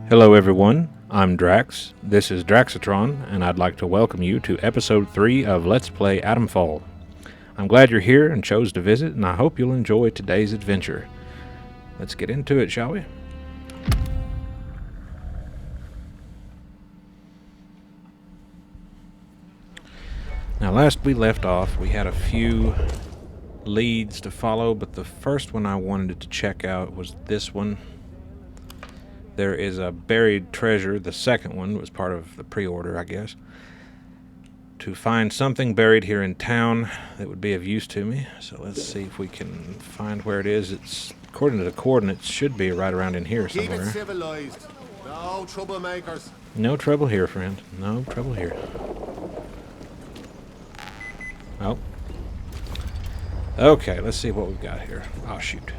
Hello everyone, I'm Drax, this is Draxatron, and I'd like to welcome you to episode 3 of Let's Play Atomfall. I'm glad you're here and chose to visit, and I hope you'll enjoy today's adventure. Let's get into it, shall we? Now last we left off, we had a few leads to follow, but the first one I wanted to check out was this one. There is a buried treasure. The second one was part of the pre-order, I guess. To find something buried here in town that would be of use to me. So let's see if we can find where it is. It's, according to the coordinates, should be right around in here somewhere. Keep it civilized. No troublemakers. No trouble here, friend. No trouble here. Oh. Okay, let's see what we've got here. Oh, shoot.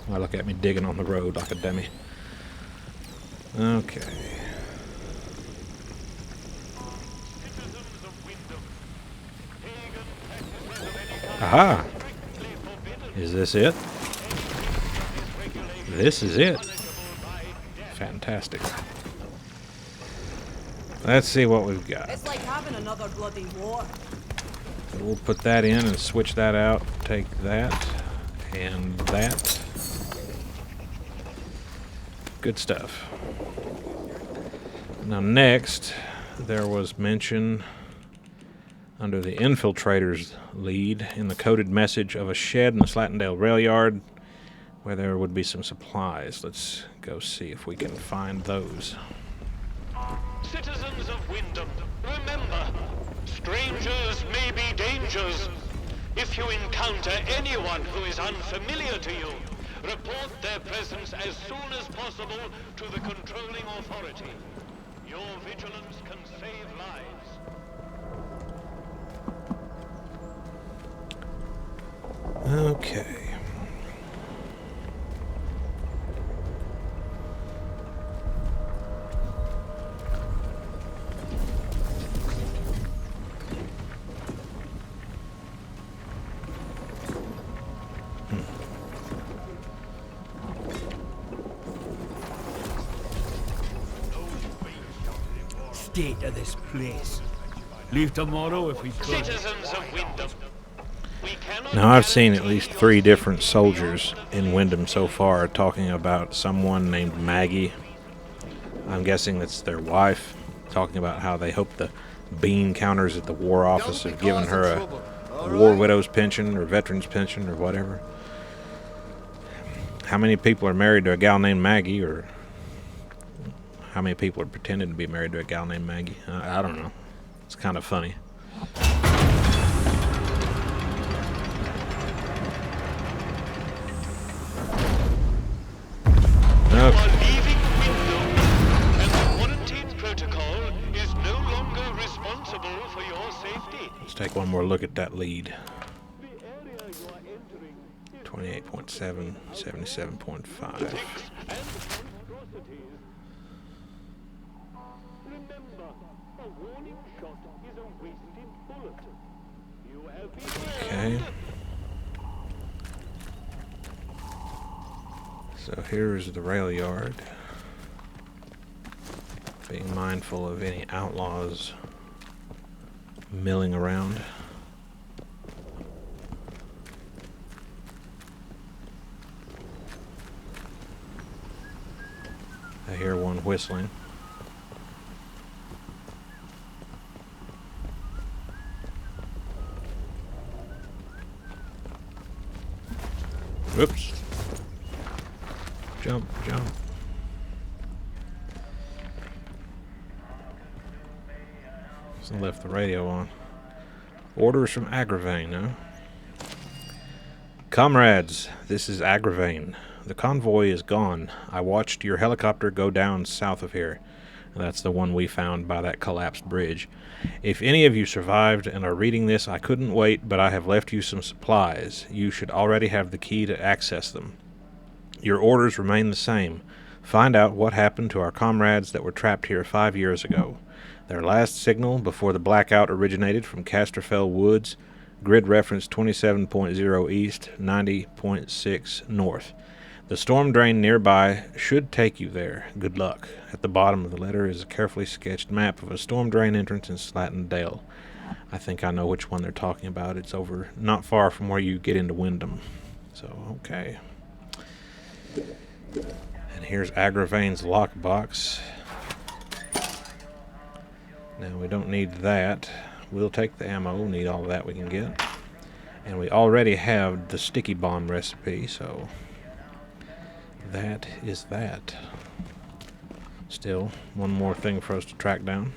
Why look at me digging on the road like a dummy. Okay. Aha! Is this it? This is it. Fantastic. Let's see what we've got. It's like having another bloody war. So we'll put that in and switch that out. Take that and that. Good stuff. Now next, there was mention under the infiltrators lead in the coded message of a shed in the Slatendale rail yard where there would be some supplies. Let's go see if we can find those. Citizens of Wyndham, remember, strangers may be dangers. If you encounter anyone who is unfamiliar to you, report their presence as soon as possible to the controlling authority. Your vigilance can save lives. Okay. State of this place. Leave tomorrow if we could. Citizens of Wyndham, we cannot... Now I've seen at least 3 different soldiers in Wyndham so far talking about someone named Maggie. I'm guessing that's their wife, talking about how they hope the bean counters at the war office have given her a war widow's pension or veteran's pension or whatever. How many people are married to a gal named Maggie, or how many people are pretending to be married to a gal named Maggie? I don't know. It's kind of funny. You are leaving Wyndham, and the quarantine protocol is no longer responsible for your safety. Let's take one more look at that lead. The area you are entering is 28.7, 77.5. and monstrosities. Remember, a warning shot is a wasted bullet. You have been Okay. So here's the rail yard. Being mindful of any outlaws milling around. I hear one whistling. Whoops. Jump, jump. So left the radio on. Orders from Agravain, no? Comrades, this is Agravain. The convoy is gone. I watched your helicopter go down south of here. That's the one we found by that collapsed bridge. If any of you survived and are reading this, I couldn't wait, but I have left you some supplies. You should already have the key to access them. Your orders remain the same. Find out what happened to our comrades that were trapped here 5 years ago. Their last signal before the blackout originated from Casterfell Woods, grid reference 27.0 east, 90.6 north. The storm drain nearby should take you there. Good luck. At the bottom of the letter is a carefully sketched map of a storm drain entrance in Slatton Dale. I think I know which one they're talking about. It's over not far from where you get into Wyndham. So, okay. And here's Agravain's lockbox. Now, we don't need that. We'll take the ammo. We'll need all of that we can get. And we already have the sticky bomb recipe, so that is that. Still, one more thing for us to track down.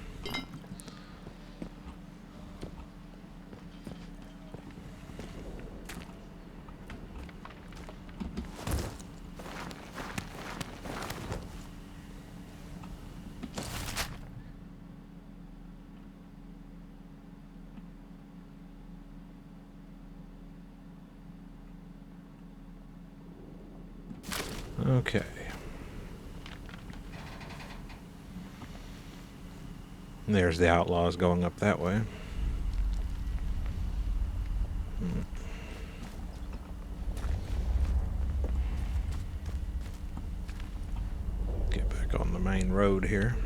Okay. There's the outlaws going up that way. Get back on the main road here.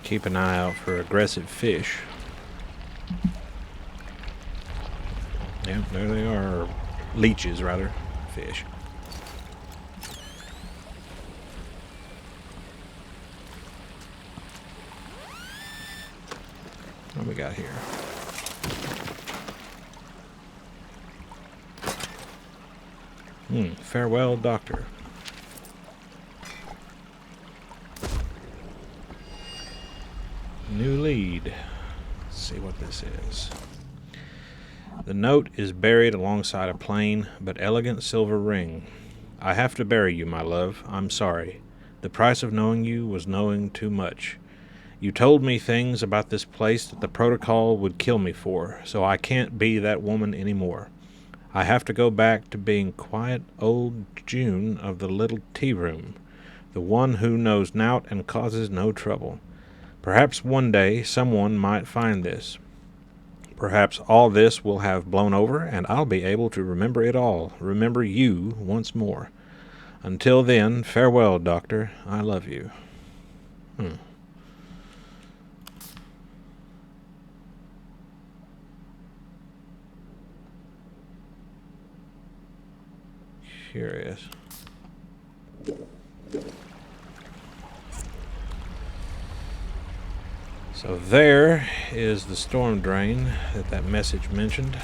Keep an eye out for aggressive fish. Yeah, there they are. Or leeches, rather. Fish. What do we got here? Farewell, Doctor. New lead. Let's see what this is. The note is buried alongside a plain but elegant silver ring. I have to bury you, my love. I'm sorry. The price of knowing you was knowing too much. You told me things about this place that the protocol would kill me for, so I can't be that woman anymore. I have to go back to being quiet old June of the little tea room, the one who knows nought and causes no trouble. Perhaps one day someone might find this. Perhaps all this will have blown over, and I'll be able to remember it all, remember you once more. Until then, farewell, Doctor. I love you. Curious. So there is the storm drain that message mentioned.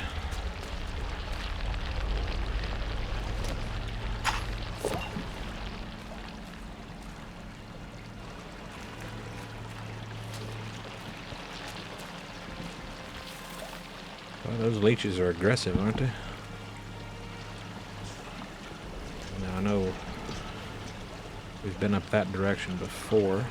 Well, those leeches are aggressive, aren't they? Now I know we've been up that direction before.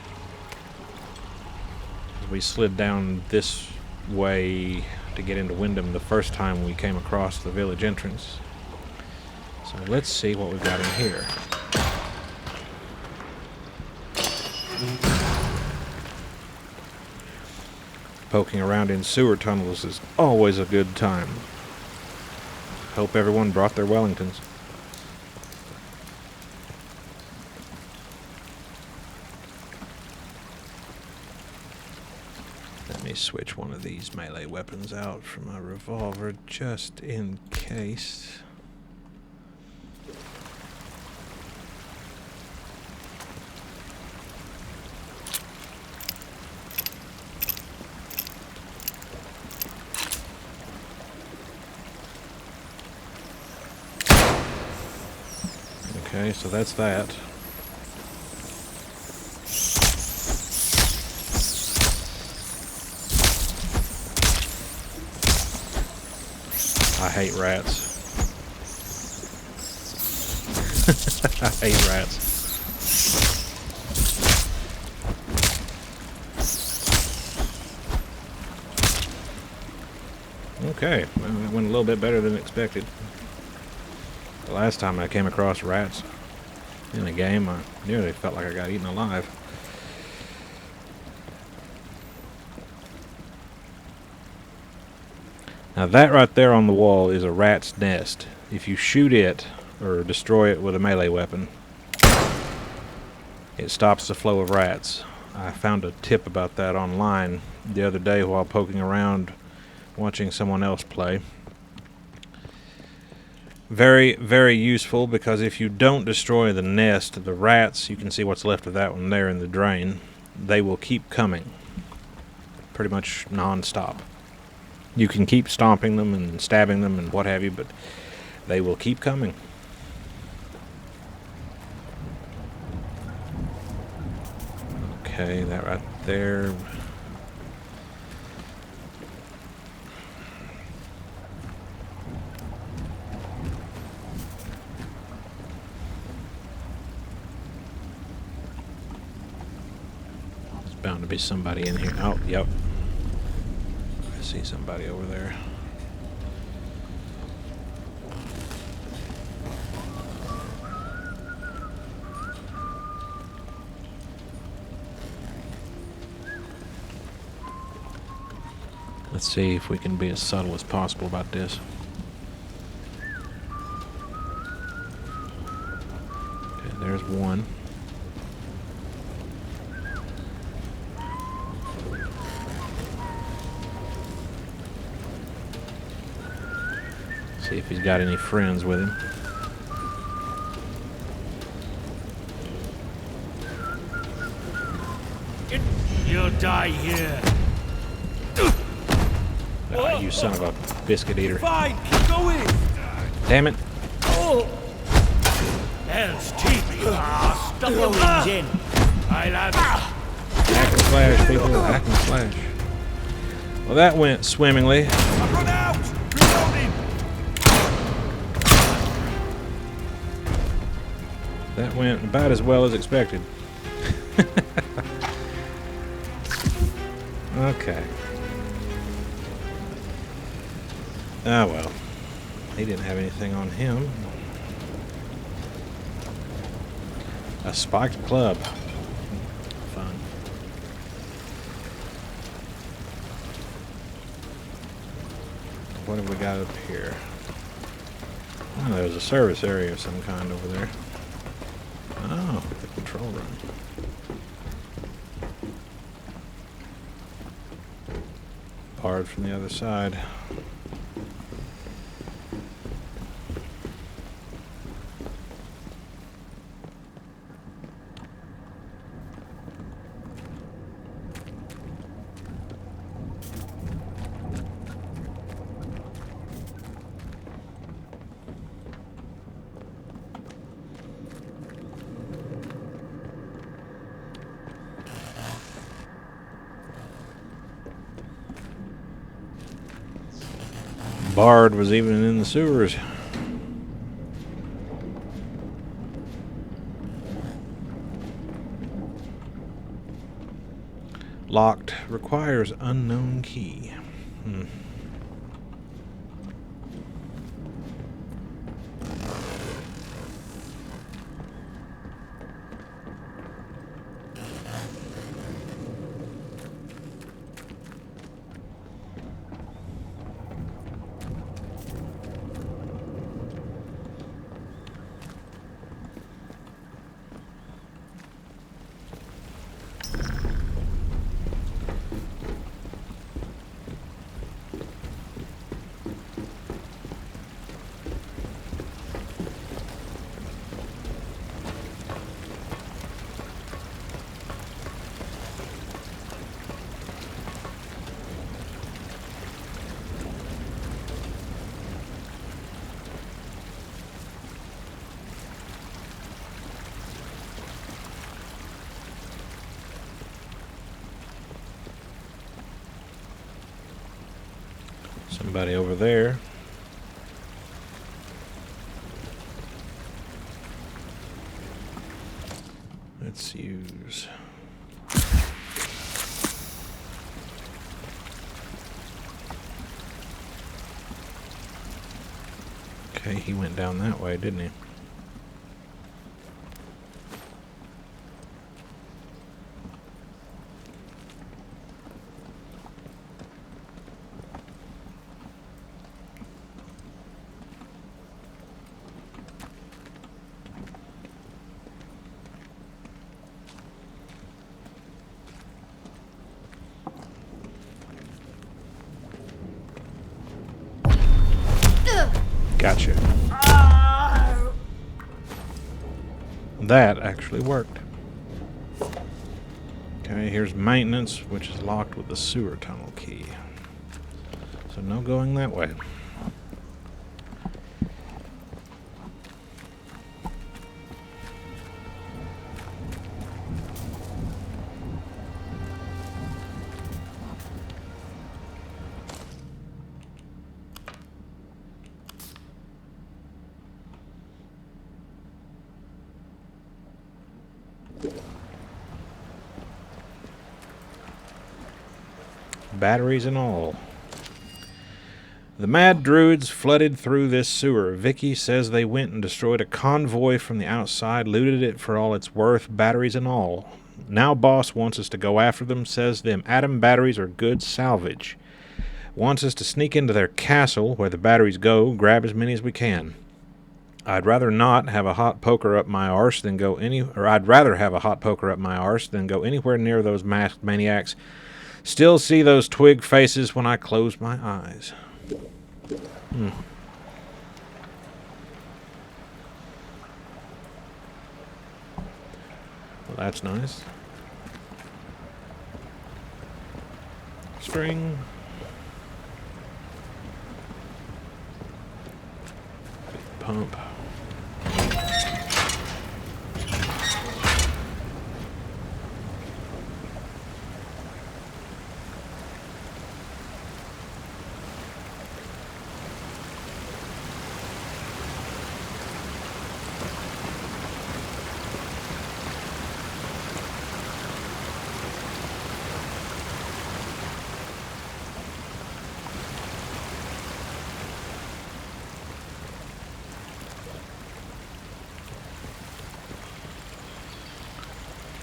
We slid down this way to get into Wyndham the first time we came across the village entrance. So let's see what we've got in here. Poking around in sewer tunnels is always a good time. Hope everyone brought their Wellingtons. Let me switch one of these melee weapons out for my revolver just in case. Okay, so that's that. I hate rats. I hate rats. Okay, well, it went a little bit better than expected. The last time I came across rats in a game, I nearly felt like I got eaten alive. Now that right there on the wall is a rat's nest. If you shoot it or destroy it with a melee weapon, it stops the flow of rats. I found a tip about that online the other day while poking around watching someone else play. Very, very useful, because if you don't destroy the nest, the rats, you can see what's left of that one there in the drain, they will keep coming. Pretty much non-stop. You can keep stomping them and stabbing them and what have you, but they will keep coming. Okay, that right there. There's bound to be somebody in here. Oh, yep. I see somebody over there. Let's see if we can be as subtle as possible about this. Okay, there's one. See if he's got any friends with him. You'll die here. Oh, you son of a biscuit eater. Fine, keep going. Damn it. Oh. Hell's teeth. Stop your wings in. I'll have it. Hack and slash, people. Hack and slash. Well, that went swimmingly. I've run out. Reloading. That went about as well as expected. Okay. Ah, well. He didn't have anything on him. A spiked club. Fun. What have we got up here? Oh, there's a service area of some kind over there. Oh, the control room. Barred from the other side. Bard was even in the sewers. Locked. Requires unknown key. Somebody over there. Let's use... Okay, he went down that way, didn't he? Gotcha. That actually worked. Okay, here's maintenance, which is locked with the sewer tunnel key. So no going that way. Batteries and all. The mad druids flooded through this sewer. Vicky says they went and destroyed a convoy from the outside, looted it for all it's worth, batteries and all. Now boss wants us to go after them, says them atom batteries are good salvage. Wants us to sneak into their castle, where the batteries go, grab as many as we can. I'd rather have a hot poker up my arse than go anywhere near those masked maniacs. Still see those twig faces when I close my eyes. Well, that's nice. String. Pump.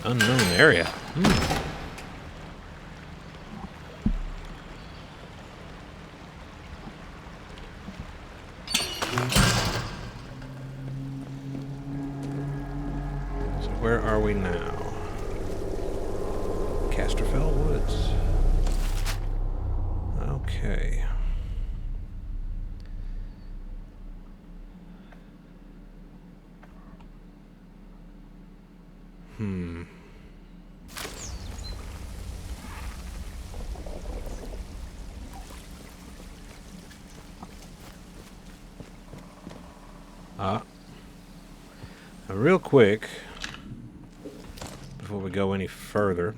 Unknown area. So where are we now? Casterfell Woods. Okay. Real quick, before we go any further,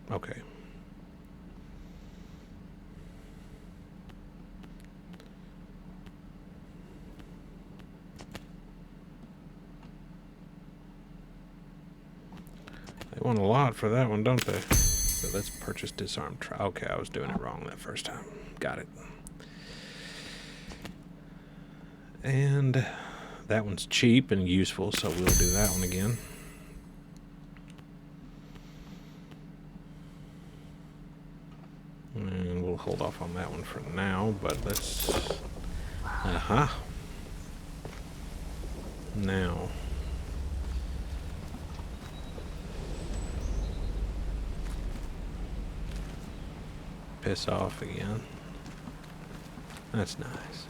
okay. They want a lot for that one, don't they? So let's purchase disarm. Okay, I was doing it wrong that first time. Got it. And that one's cheap and useful, so we'll do that one again. And we'll hold off on that one for now, but let's... Now... Piss off again. That's nice.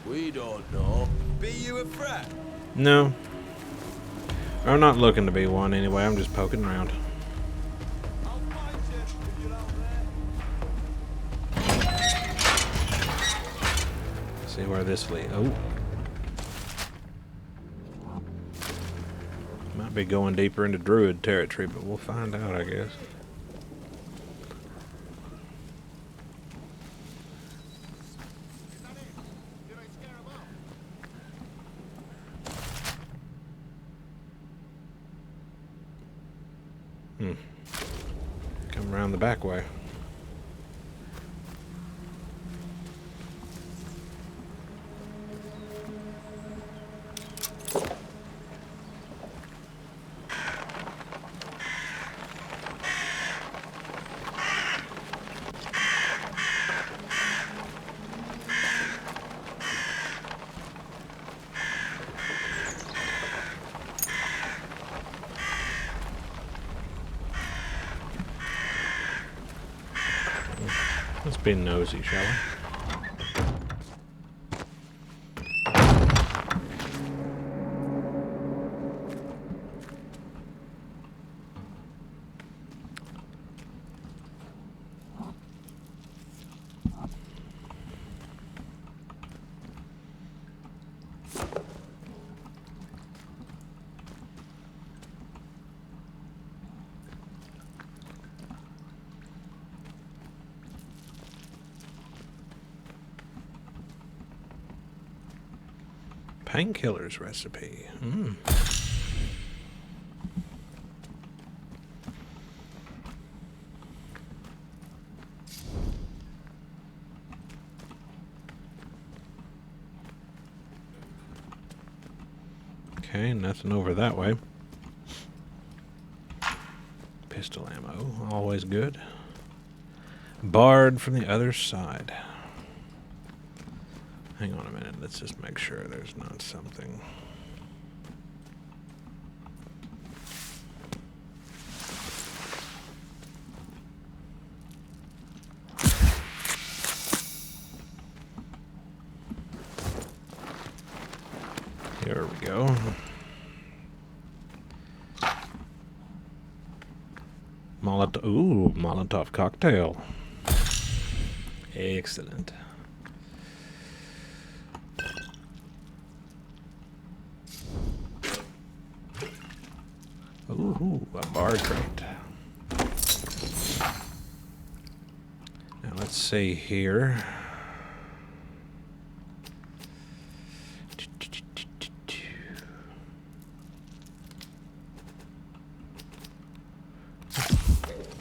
We don't know. Be you a frat? No. I'm not looking to be one anyway. I'm just poking around. I'll find you if you're out there. See where this leads. Oh. Might be going deeper into druid territory, but we'll find out, I guess. Come around the back way. Let's be nosy, shall we? Painkillers recipe. Okay, nothing over that way. Pistol ammo, always good. Barred from the other side. Hang on a minute, let's just make sure there's not something. Here we go. Molotov cocktail. Excellent. Ooh, a bar crate. Now let's see here.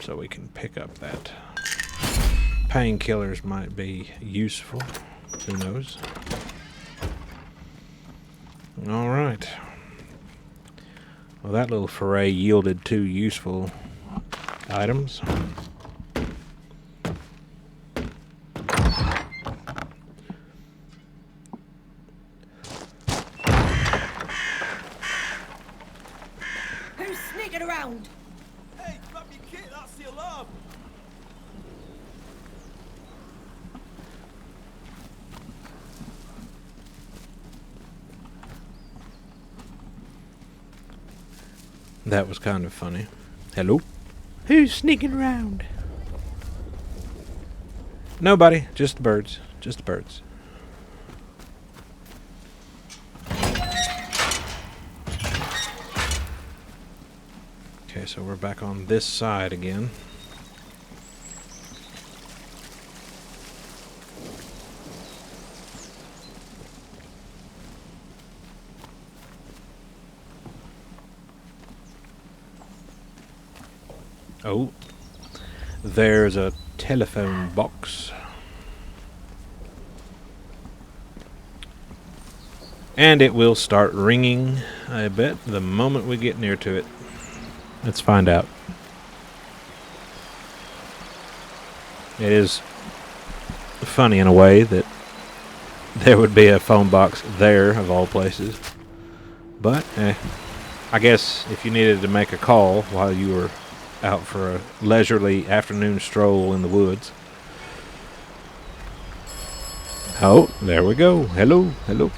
So we can pick up that. Painkillers might be useful. Who knows? All right. Well, that little foray yielded 2 useful items. Who's sneaking around? Hey, grab your kit, that's the alarm. That was kind of funny. Hello? Who's sneaking around? Nobody. Just the birds. Just the birds. Okay, so we're back on this side again. Oh, there's a telephone box. And it will start ringing, I bet, the moment we get near to it. Let's find out. It is funny in a way that there would be a phone box there, of all places. But, I guess if you needed to make a call while you were out for a leisurely afternoon stroll in the woods. Oh, there we go. Hello, hello.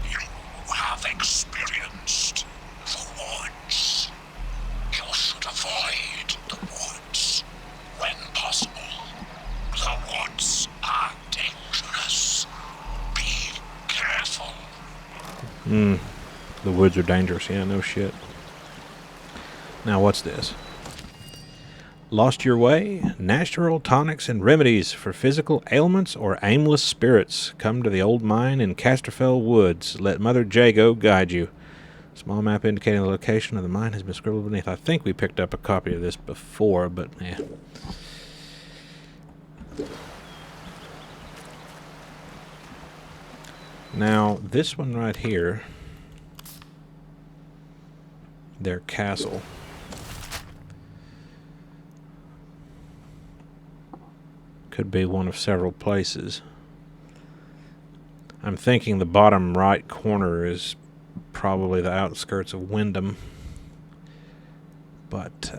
You have experienced the woods. You should avoid the woods when possible. The woods are dangerous. Be careful. The woods are dangerous. Yeah, no shit. Now, what's this? Lost your way? Natural tonics and remedies for physical ailments or aimless spirits. Come to the old mine in Casterfell Woods. Let Mother Jago guide you. Small map indicating the location of the mine has been scribbled beneath. I think we picked up a copy of this before, but yeah. Now, this one right here, their castle, could be one of several places. I'm thinking the bottom right corner is probably the outskirts of Wyndham, but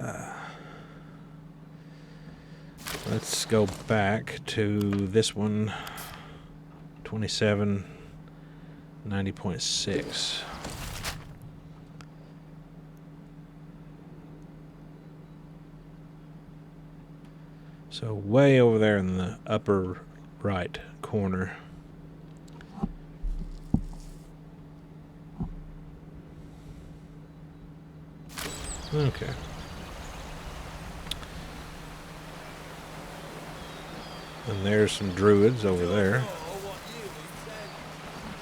let's go back to this one, 2790.6. So way over there in the upper right corner. Okay. And there's some druids over there.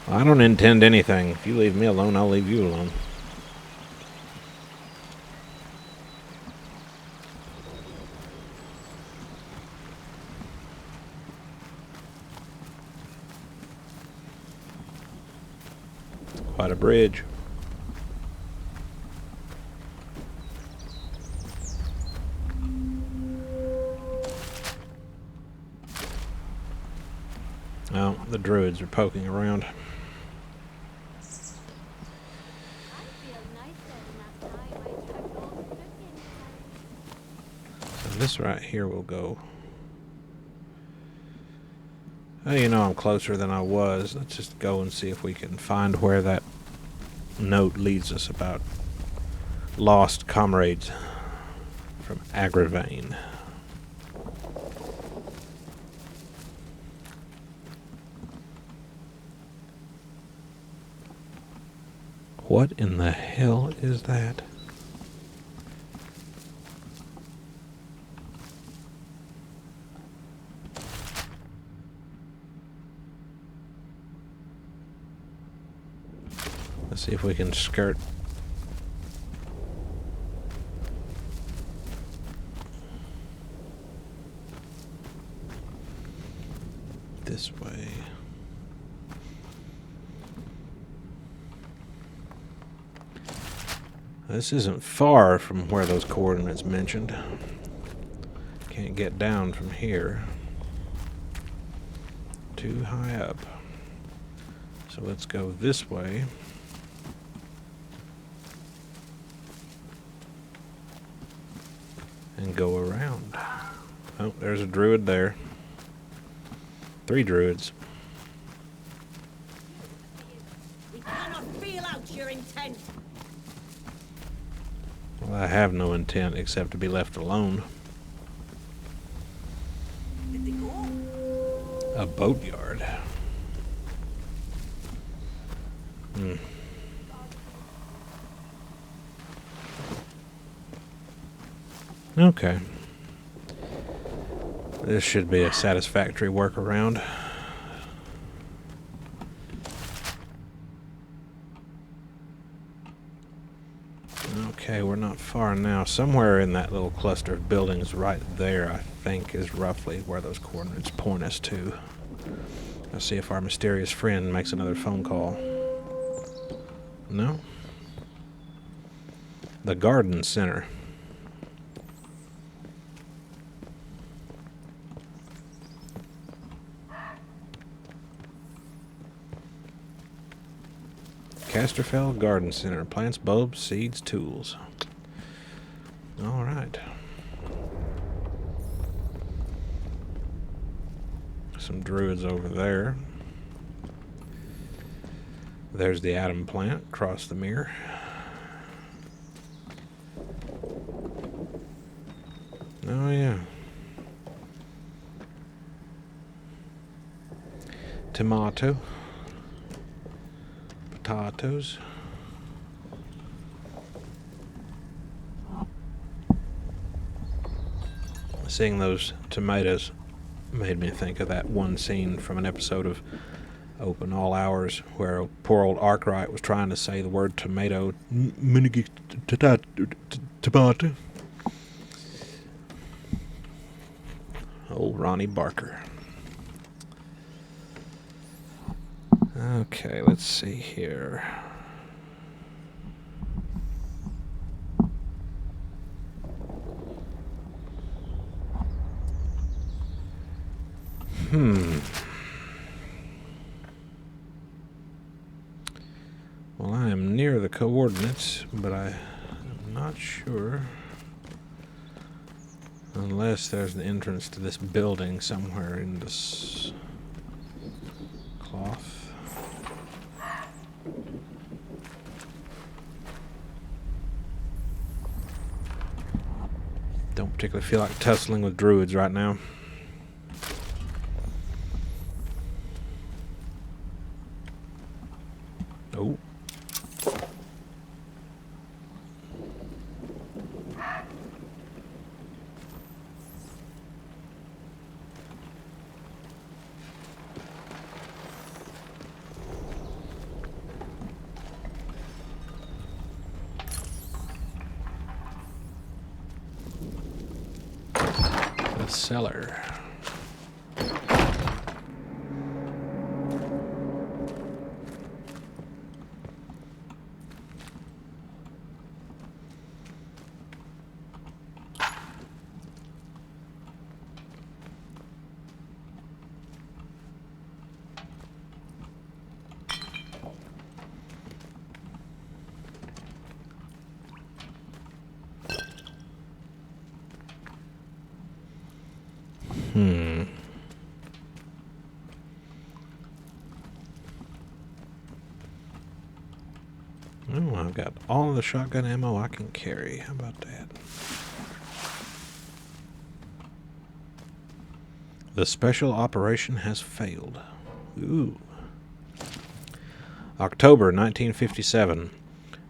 I don't intend anything. If you leave me alone, I'll leave you alone. Quite a bridge. Oh, the druids are poking around. So this right here will go. Oh, you know, I'm closer than I was. Let's just go and see if we can find where that note leads us about lost comrades from Agravain. What in the hell is that? Let's see if we can skirt. This way. This isn't far from where those coordinates mentioned. Can't get down from here. Too high up. So let's go this way. And go around. Oh, there's a druid there. 3 druids. We cannot feel out your intent. Well, I have no intent except to be left alone. Did they go? A boatyard. Okay. This should be a satisfactory workaround. Okay, we're not far now. Somewhere in that little cluster of buildings right there, I think, is roughly where those coordinates point us to. Let's see if our mysterious friend makes another phone call. No? The garden center. Casterfell Garden Center. Plants, bulbs, seeds, tools. All right. Some druids over there. There's the atom plant across the mirror. Oh, yeah. Tomato. Potatoes. Seeing those tomatoes made me think of that one scene from an episode of Open all hours, where poor old Arkwright was trying to say the word tomato. Tomato. Old Ronnie Barker. Okay, let's see here. Well, I am near the coordinates, but I'm not sure. Unless there's an entrance to this building somewhere in this cloth. Don't particularly feel like tussling with druids right now. Oh. The cellar. Oh, I've got all of the shotgun ammo I can carry. How about that? The special operation has failed. Ooh. October 1957.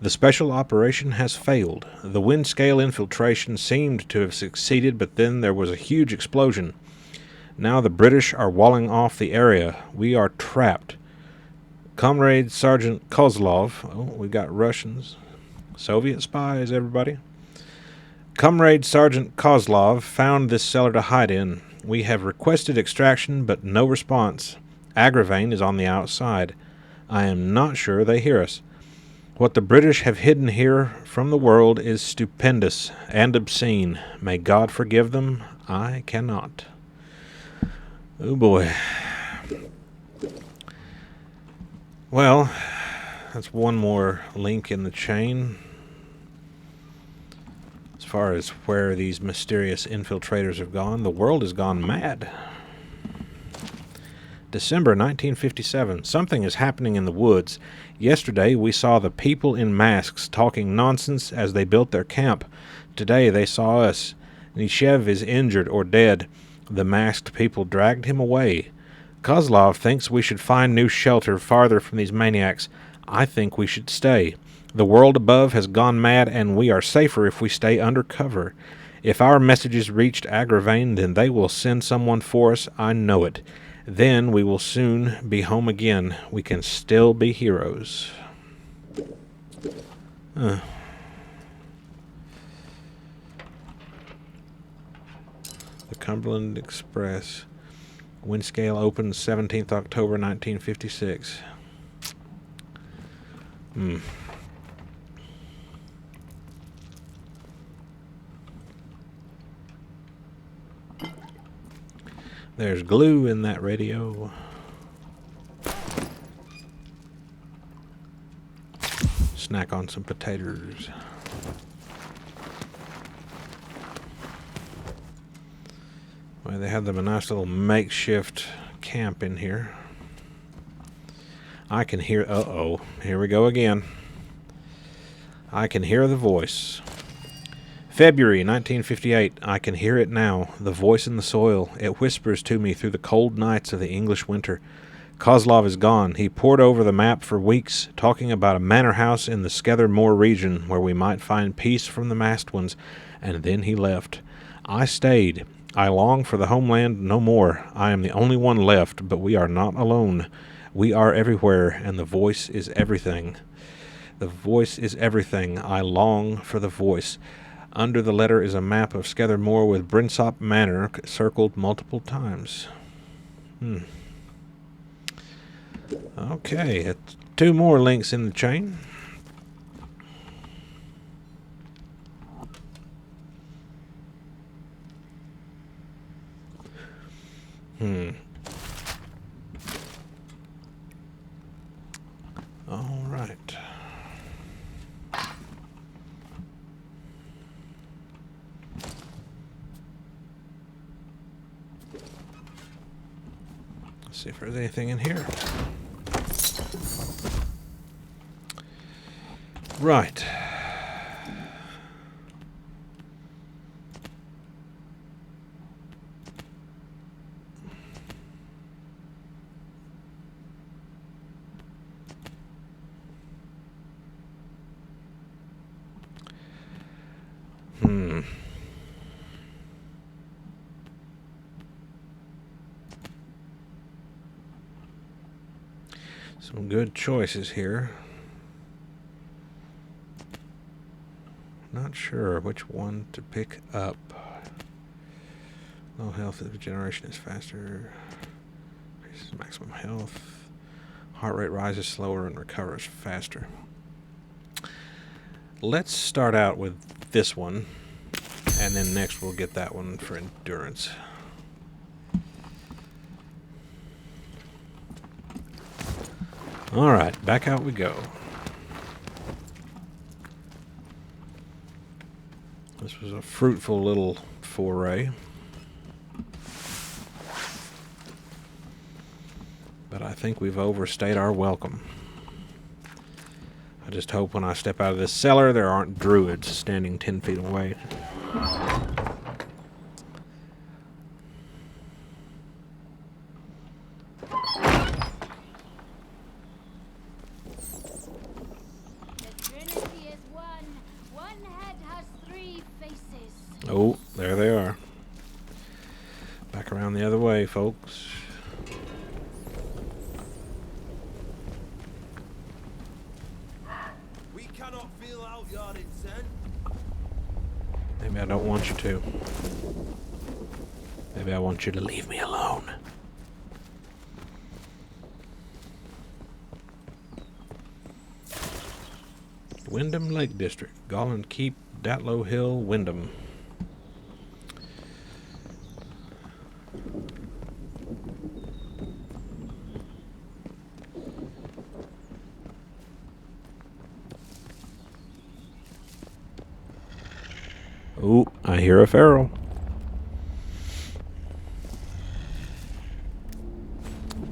The special operation has failed. The wind scale infiltration seemed to have succeeded, but then there was a huge explosion. Now the British are walling off the area. We are trapped. Comrade Sergeant Kozlov. Oh, we've got Russians. Soviet spies, everybody. Comrade Sergeant Kozlov found this cellar to hide in. We have requested extraction, but no response. Agravain is on the outside. I am not sure they hear us. What the British have hidden here from the world is stupendous and obscene. May God forgive them. I cannot. Oh boy. Well, that's one more link in the chain as far as where these mysterious infiltrators have gone. The world has gone mad. December 1957. Something is happening in the woods. Yesterday we saw the people in masks talking nonsense as they built their camp. Today they saw us. Nishev is injured or dead. The masked people dragged him away. Kozlov thinks we should find new shelter farther from these maniacs. I think we should stay. The world above has gone mad, and we are safer if we stay under cover. If our messages reached Agravain, then they will send someone for us. I know it. Then we will soon be home again. We can still be heroes. The Cumberland Express. Wind scale opened 17th October 1956. There's glue in that radio. Snack on some potatoes. Well, they have them a nice little makeshift camp in here. I can hear... Uh-oh. Here we go again. I can hear the voice. February 1958. I can hear it now. The voice in the soil. It whispers to me through the cold nights of the English winter. Kozlov is gone. He pored over the map for weeks, talking about a manor house in the Skether Moor region where we might find peace from the masked ones, and then he left. I stayed. I long for the homeland no more. I am the only one left, but we are not alone. We are everywhere, and the voice is everything. The voice is everything. I long for the voice. Under the letter is a map of Scathermore with Brinsop Manor circled multiple times. Okay, it's 2 more links in the chain. All right. Let's see if there's anything in here. Right. Some good choices here. Not sure which one to pick up. Low health regeneration is faster. Increases maximum health. Heart rate rises slower and recovers faster. Let's start out with this one, and then next we'll get that one for endurance. Alright, back out we go. This was a fruitful little foray. But I think we've overstayed our welcome. I just hope when I step out of this cellar there aren't druids standing 10 feet away. Oh, there they are. Back around the other way, folks. We cannot feel out your intent. Maybe I don't want you to. Maybe I want you to leave me alone. Wyndham Lake District. Golland Keep, Datlow Hill, Wyndham. Oh, I hear a feral.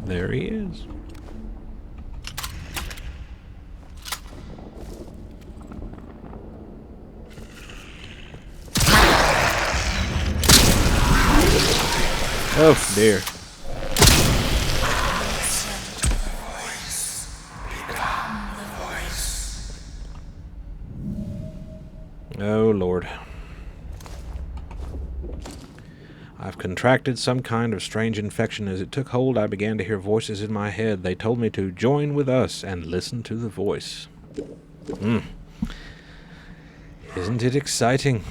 There he is. Oh dear. Oh Lord. I've contracted some kind of strange infection. As it took hold, I began to hear voices in my head. They told me to join with us and listen to the voice. Isn't it exciting?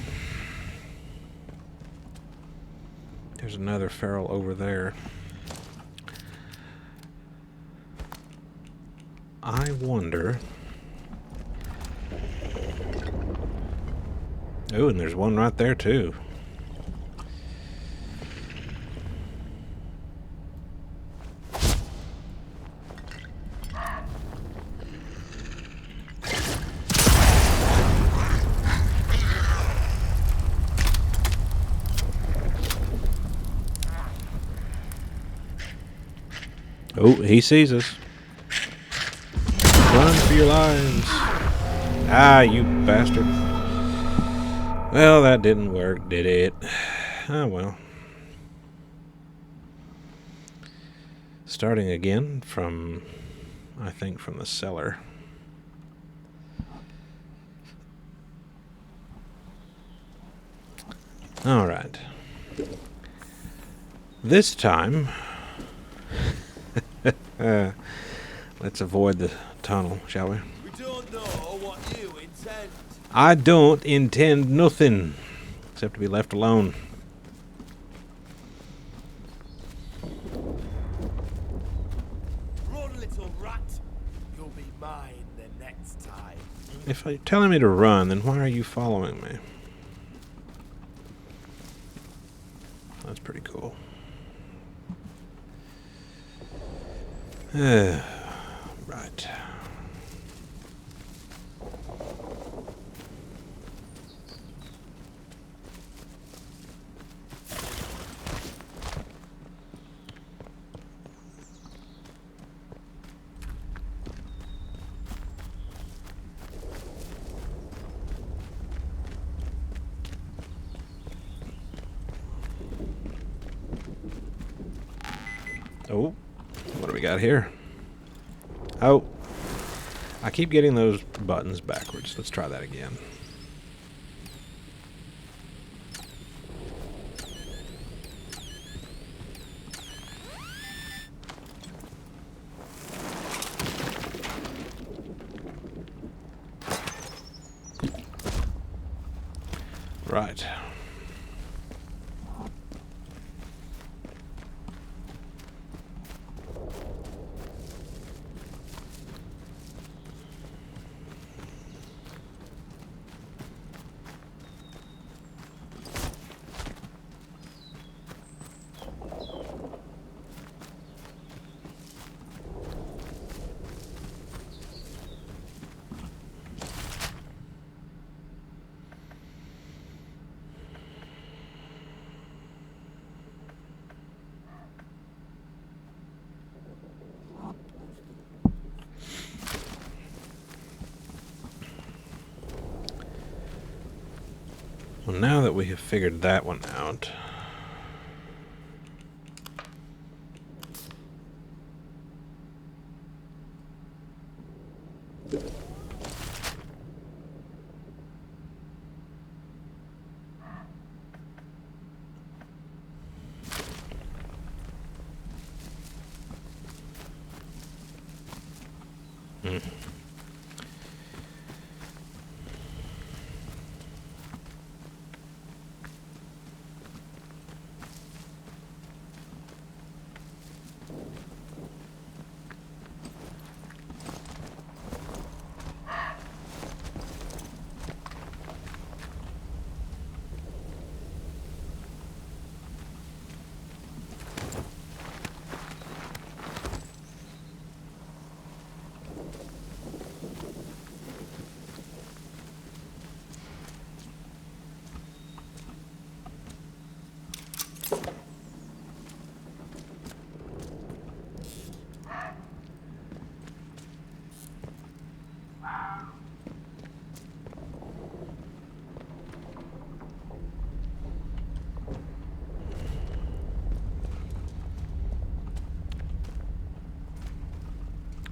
There's another feral over there. I wonder... Oh, and there's one right there too. Oh, he sees us. Run for your lives. Ah, you bastard. Well, that didn't work, did it? Oh, well. Starting again from, I think, from the cellar. All right. This time... Let's avoid the tunnel, shall we? We don't know what you intend. I don't intend nothing except to be left alone. Run, little rat. You'll be mine the next time. If you're telling me to run, then why are you following me? That's pretty cool. Right. Oh, what do we got here? Oh, I keep getting those buttons backwards. Let's try that again. Right. Well, now that we have figured that one out,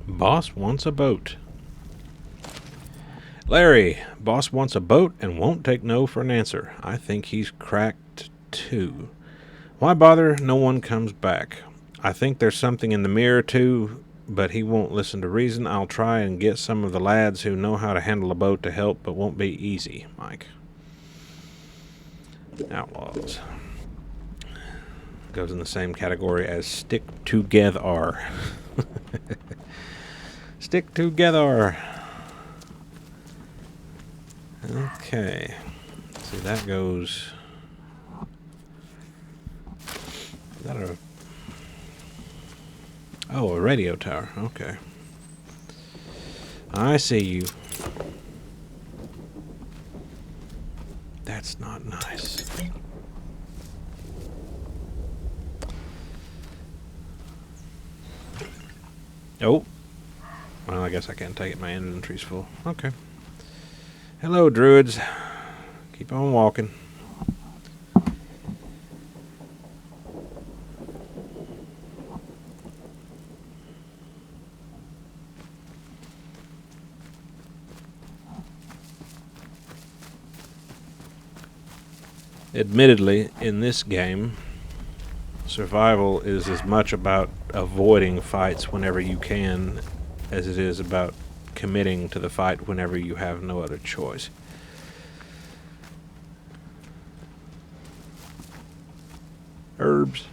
boss wants a boat. Larry, boss wants a boat and won't take no for an answer. I think he's cracked too. Why bother? No one comes back. I think there's something in the mirror too, but he won't listen to reason. I'll try and get some of the lads who know how to handle a boat to help, but won't be easy, Mike. Outlaws. Goes in the same category as stick together. Stick together. Okay. See, that goes. Is that a. Oh, a radio tower. Okay. I see you. That's not nice. Oh. Well, I guess I can't take it. My inventory's full. Okay. Hello, druids. Keep on walking. Admittedly, in this game, Survival is as much about avoiding fights whenever you can as it is about committing to the fight whenever you have no other choice. Herbs.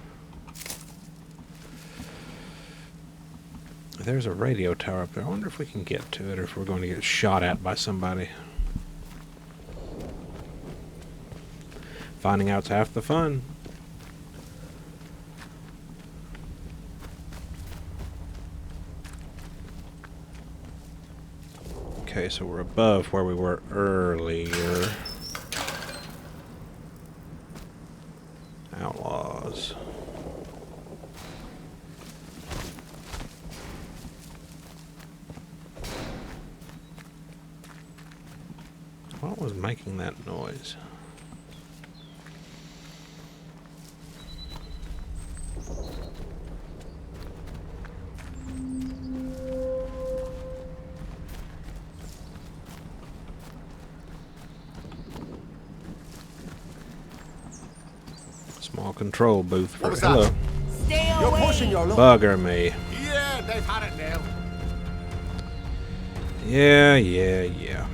There's a radio tower up there. I wonder if we can get to it or if we're going to get shot at by somebody. Finding out's half the fun. Okay, so we're above where we were earlier. Outlaws. What was making that noise? Small control booth for What was hello. that? Stay You're away. pushing your luck. Bugger me. Yeah, they've had it now. Yeah.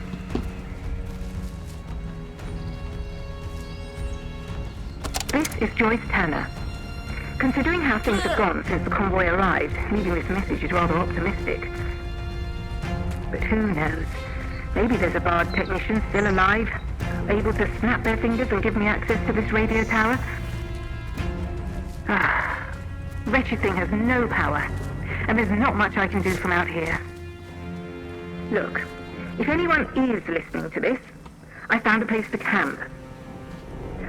This is Joyce Tanner. Considering how things have gone since the convoy arrived, leaving this message is rather optimistic. But who knows? Maybe there's a Bard technician still alive, able to snap their fingers and give me access to this radio tower. Wretched thing has no power, and there's not much I can do from out here. Look, if anyone is listening to this, I found a place to camp.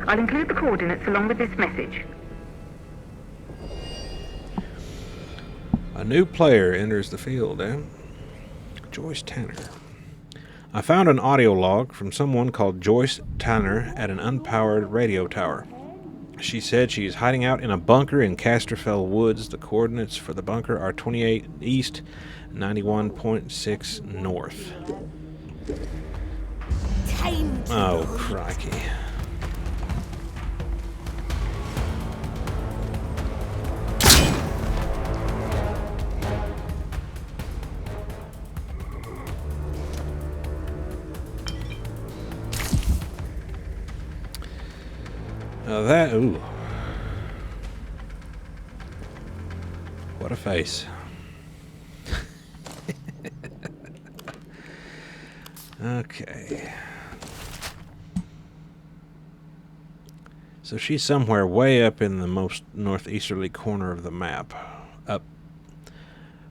I'll include the coordinates along with this message. A new player enters the field, eh? Joyce Tanner. I found an audio log from someone called Joyce Tanner at an unpowered radio tower. She said she is hiding out in a bunker in Casterfell Woods. The coordinates for the bunker are 28 east, 91.6 north. Time to Oh, crikey. Now that, ooh. What a face. Okay. So she's somewhere way up in the most northeasterly corner of the map. Up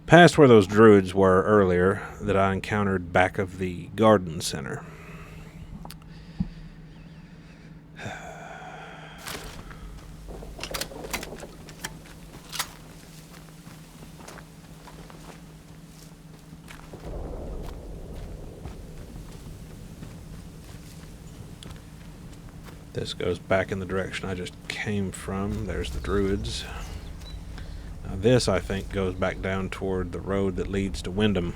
past where those druids were earlier that I encountered back of the garden center. This goes back in the direction I just came from. There's the druids. Now this, I think, goes back down toward the road that leads to Wyndham.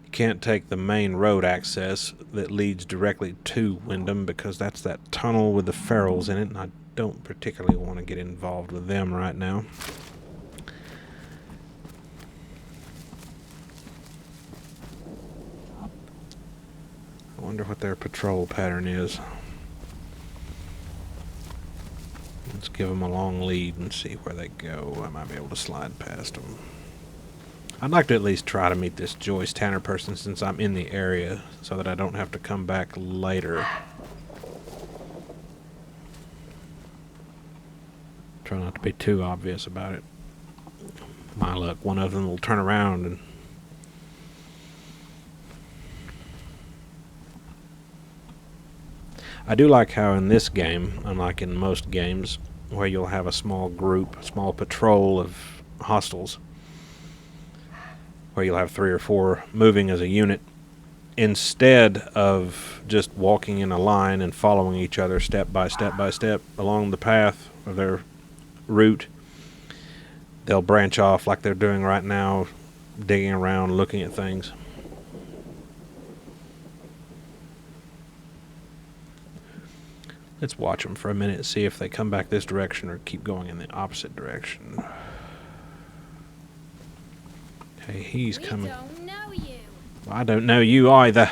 You can't take the main road access that leads directly to Wyndham because that's that tunnel with the ferals in it, and I don't particularly want to get involved with them right now. I wonder what their patrol pattern is. Let's give them a long lead and see where they go. I might be able to slide past them. I'd like to at least try to meet this Joyce Tanner person since I'm in the area so that I don't have to come back later. Try not to be too obvious about it. My luck, one of them will turn around and I do like how in this game, unlike in most games, where you'll have a small group, a small patrol of hostiles, where you'll have 3 or 4 moving as a unit, instead of just walking in a line and following each other step by step by step along the path of their route, they'll branch off like they're doing right now, digging around, looking at things. Let's watch them for a minute, see if they come back this direction or keep going in the opposite direction. Okay, he's coming. Don't know you. I don't know you either.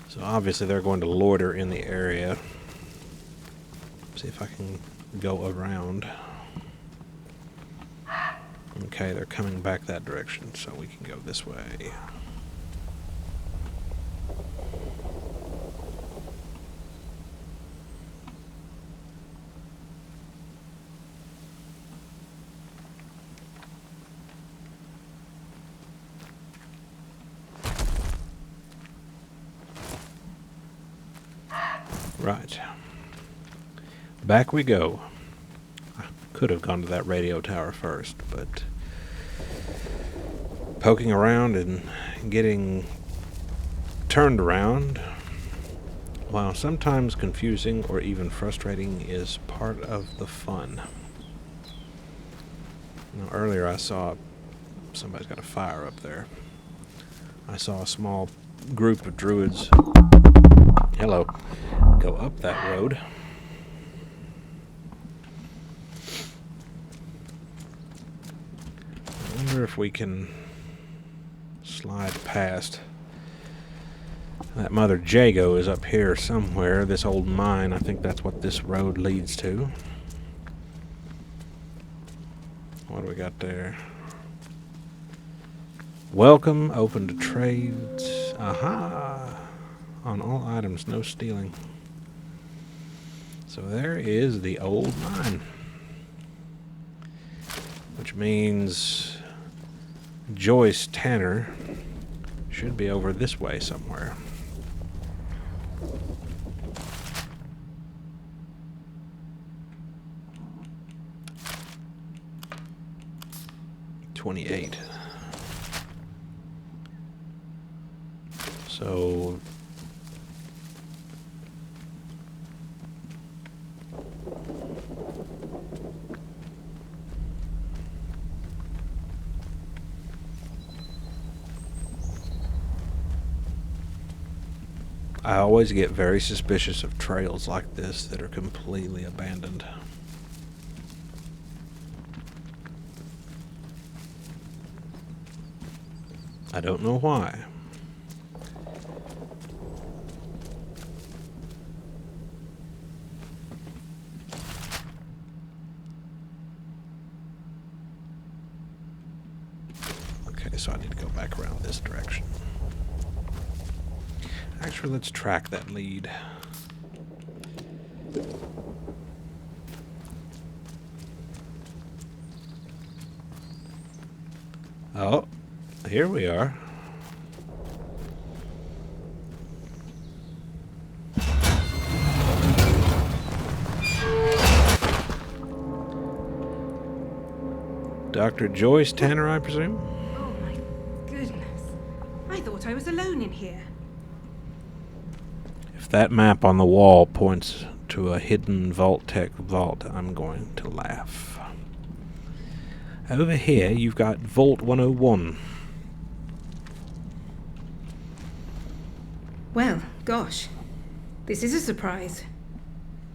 So obviously they're going to loiter in the area. See if I can go around. Okay, they're coming back that direction, so we can go this way. Right. Back we go. I could have gone to that radio tower first, but poking around and getting turned around, while sometimes confusing or even frustrating, is part of the fun. Now, earlier I saw somebody's got a fire up there. I saw a small group of druids, hello, go up that road. I wonder if we can slide past. That Mother Jago is up here somewhere, this old mine. I think that's what this road leads to. What do we got there? Welcome, open to trades. Aha! On all items, no stealing. So there is the old mine. Which means Joyce Tanner should be over this way somewhere. $28. So I always get very suspicious of trails like this that are completely abandoned. I don't know why. Okay, so I need to go back around this direction. Actually, let's track that lead. Oh, here we are. Dr. Joyce Tanner, I presume? Oh my goodness. I thought I was alone in here. If that map on the wall points to a hidden Vault-Tec vault, I'm going to laugh. Over here, you've got Vault 101. Well, gosh. This is a surprise.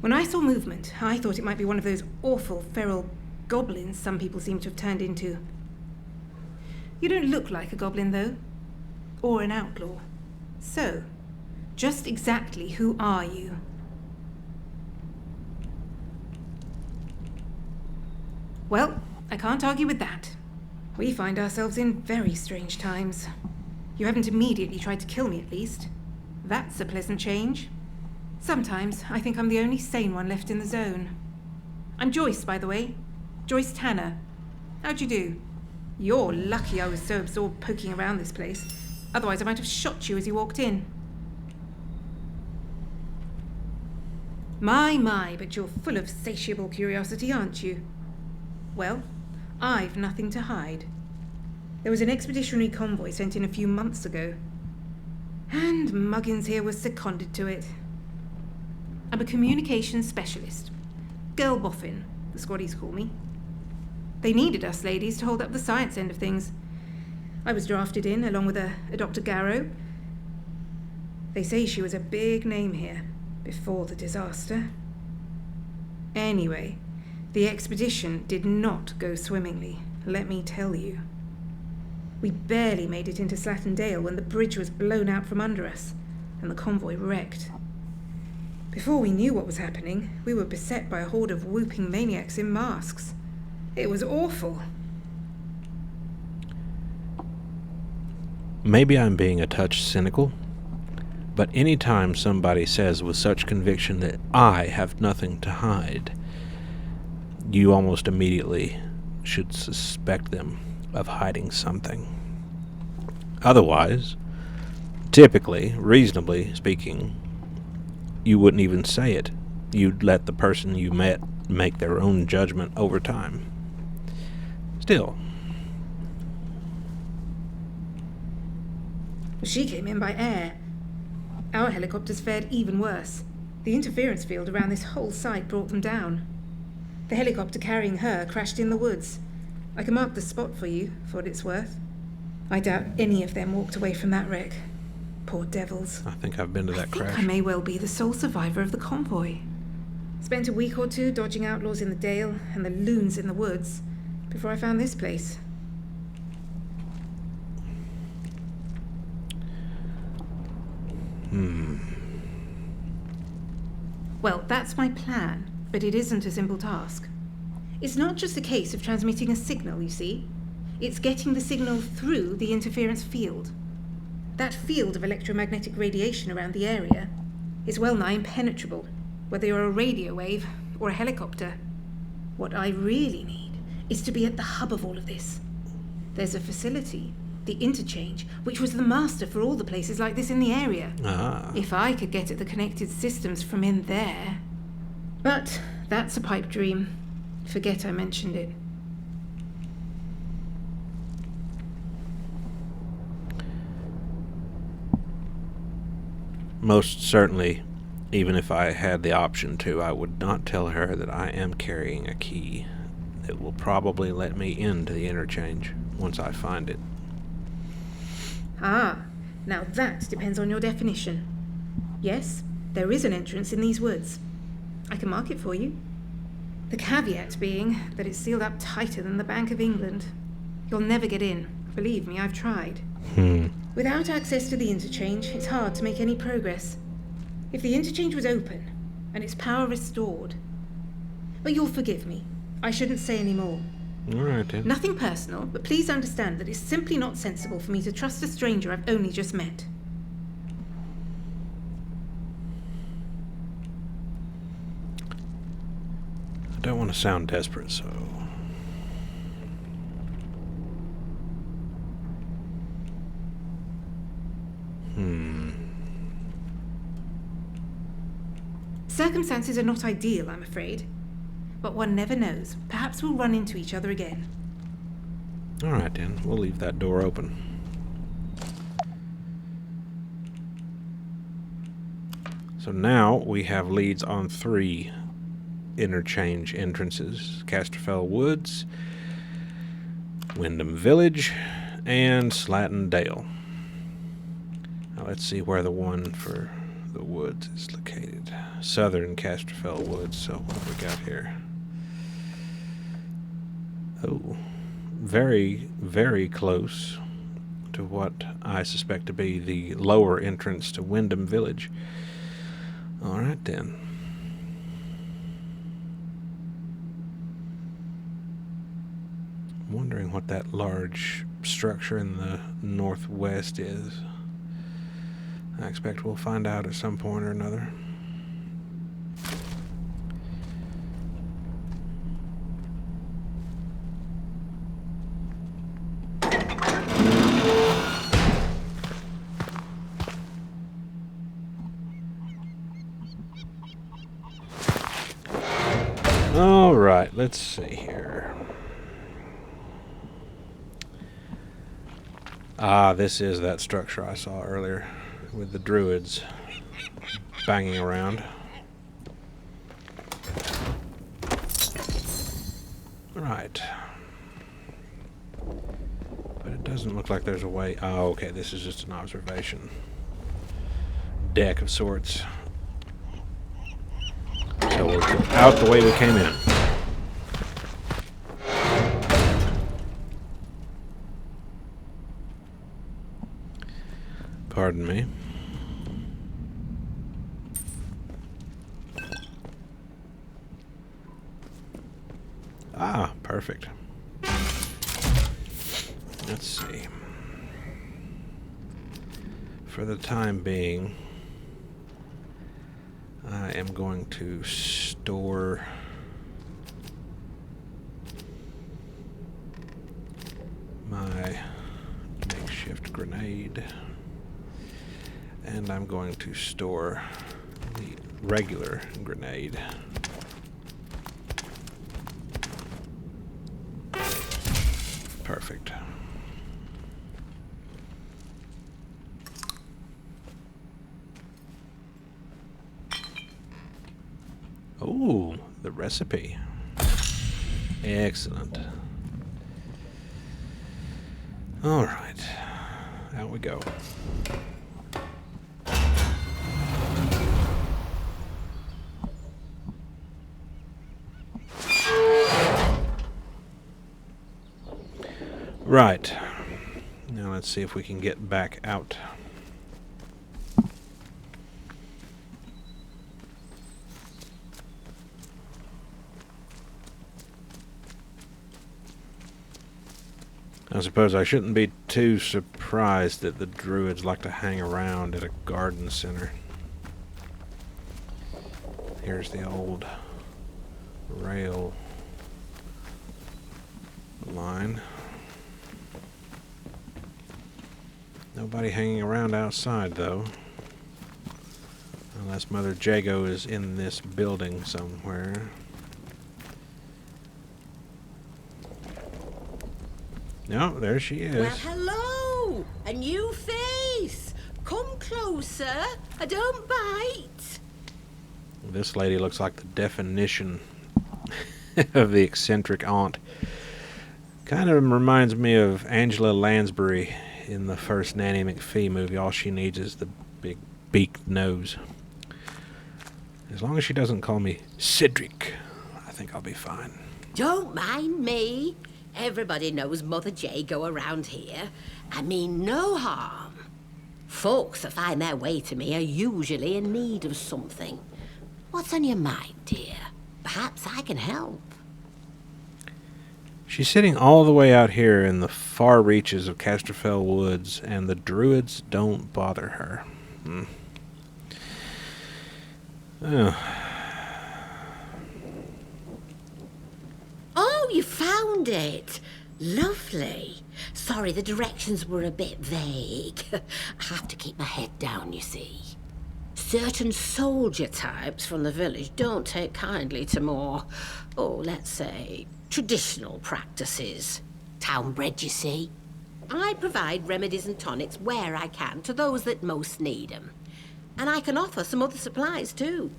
When I saw movement, I thought it might be one of those awful feral goblins some people seem to have turned into. You don't look like a goblin, though. Or an outlaw. So, just exactly who are you? Well, I can't argue with that. We find ourselves in very strange times. You haven't immediately tried to kill me, at least. That's a pleasant change. Sometimes I think I'm the only sane one left in the zone. I'm Joyce, by the way. Joyce Tanner. How'd you do? You're lucky I was so absorbed poking around this place. Otherwise I might have shot you as you walked in. My, but you're full of satiable curiosity, aren't you? Well, I've nothing to hide. There was an expeditionary convoy sent in a few months ago. And Muggins here was seconded to it. I'm a communications specialist. Girl boffin, the squaddies call me. They needed us ladies to hold up the science end of things. I was drafted in, along with a Dr. Garrow. They say she was a big name here, before the disaster. Anyway, the expedition did not go swimmingly, let me tell you. We barely made it into Slattendale when the bridge was blown out from under us, and the convoy wrecked. Before we knew what was happening, we were beset by a horde of whooping maniacs in masks. It was awful. Maybe I'm being a touch cynical, but any time somebody says with such conviction that I have nothing to hide, you almost immediately should suspect them of hiding something. Otherwise, typically, reasonably speaking, you wouldn't even say it. You'd let the person you met make their own judgment over time. Still. She came in by air. Our helicopters fared even worse. The interference field around this whole site brought them down. The helicopter carrying her crashed in the woods. I can mark the spot for you, for what it's worth. I doubt any of them walked away from that wreck. Poor devils. I think I've been to that crash. I may well be the sole survivor of the convoy. Spent a week or two dodging outlaws in the Dale and the loons in the woods before I found this place. Well, that's my plan, but it isn't a simple task. It's not just a case of transmitting a signal, you see. It's getting the signal through the interference field. That field of electromagnetic radiation around the area is well nigh impenetrable, whether you're a radio wave or a helicopter. What I really need is to be at the hub of all of this. There's a facility, the interchange, which was the master for all the places like this in the area. If I could get at the connected systems from in there. But that's a pipe dream. Forget I mentioned it. Most certainly, even if I had the option to, I would not tell her that I am carrying a key that will probably let me into the interchange once I find it. Ah, now that depends on your definition. Yes, there is an entrance in these woods. I can mark it for you. The caveat being that it's sealed up tighter than the Bank of England. You'll never get in. Believe me, I've tried. Without access to the interchange, it's hard to make any progress. If the interchange was open, and its power restored... But you'll forgive me. I shouldn't say any more. All right, then. Nothing personal, but please understand that it's simply not sensible for me to trust a stranger I've only just met. I don't want to sound desperate, so... Circumstances are not ideal, I'm afraid. But one never knows. Perhaps we'll run into each other again. All right, then. We'll leave that door open. So now we have leads on 3 interchange entrances. Casterfell Woods, Wyndham Village, and Slattendale. Now let's see where the one for the woods is located. Southern Casterfell Woods. So what have we got here? Oh, very, very close to what I suspect to be the lower entrance to Wyndham Village. All right, then. I'm wondering what that large structure in the northwest is. I expect we'll find out at some point or another. All right, let's see here. Ah, this is that structure I saw earlier with the druids banging around. Right. But it doesn't look like there's a way. Oh, okay, this is just an observation. deck of sorts. So we'll go out the way we came in. Pardon me. Ah, perfect. Let's see. For the time being, I am going to store my makeshift grenade, and I'm going to store the regular grenade. Perfect. Oh, the recipe. Excellent. All right. Out we go. Right. Now let's see if we can get back out. I suppose I shouldn't be too surprised that the druids like to hang around at a garden center. Here's the old rail line. Nobody hanging around outside, though. Unless Mother Jago is in this building somewhere. No, there she is. Well, hello! A new face! Come closer. I don't bite. This lady looks like the definition of the eccentric aunt. Kind of reminds me of Angela Lansbury in the first Nanny McPhee movie. All she needs is the big beaked nose. As long as she doesn't call me Cedric, I think I'll be fine. Don't mind me. Everybody knows Mother Jago around here. I mean no harm. Folks that find their way to me are usually in need of something. What's on your mind, dear? Perhaps I can help. She's sitting all the way out here in the far reaches of Casterfell Woods, and the druids don't bother her. Oh, you found it. Lovely. Sorry, the directions were a bit vague. I have to keep my head down, you see. Certain soldier types from the village don't take kindly to more, let's say, traditional practices. Town-bred, you see. I provide remedies and tonics where I can to those that most need them. And I can offer some other supplies, too.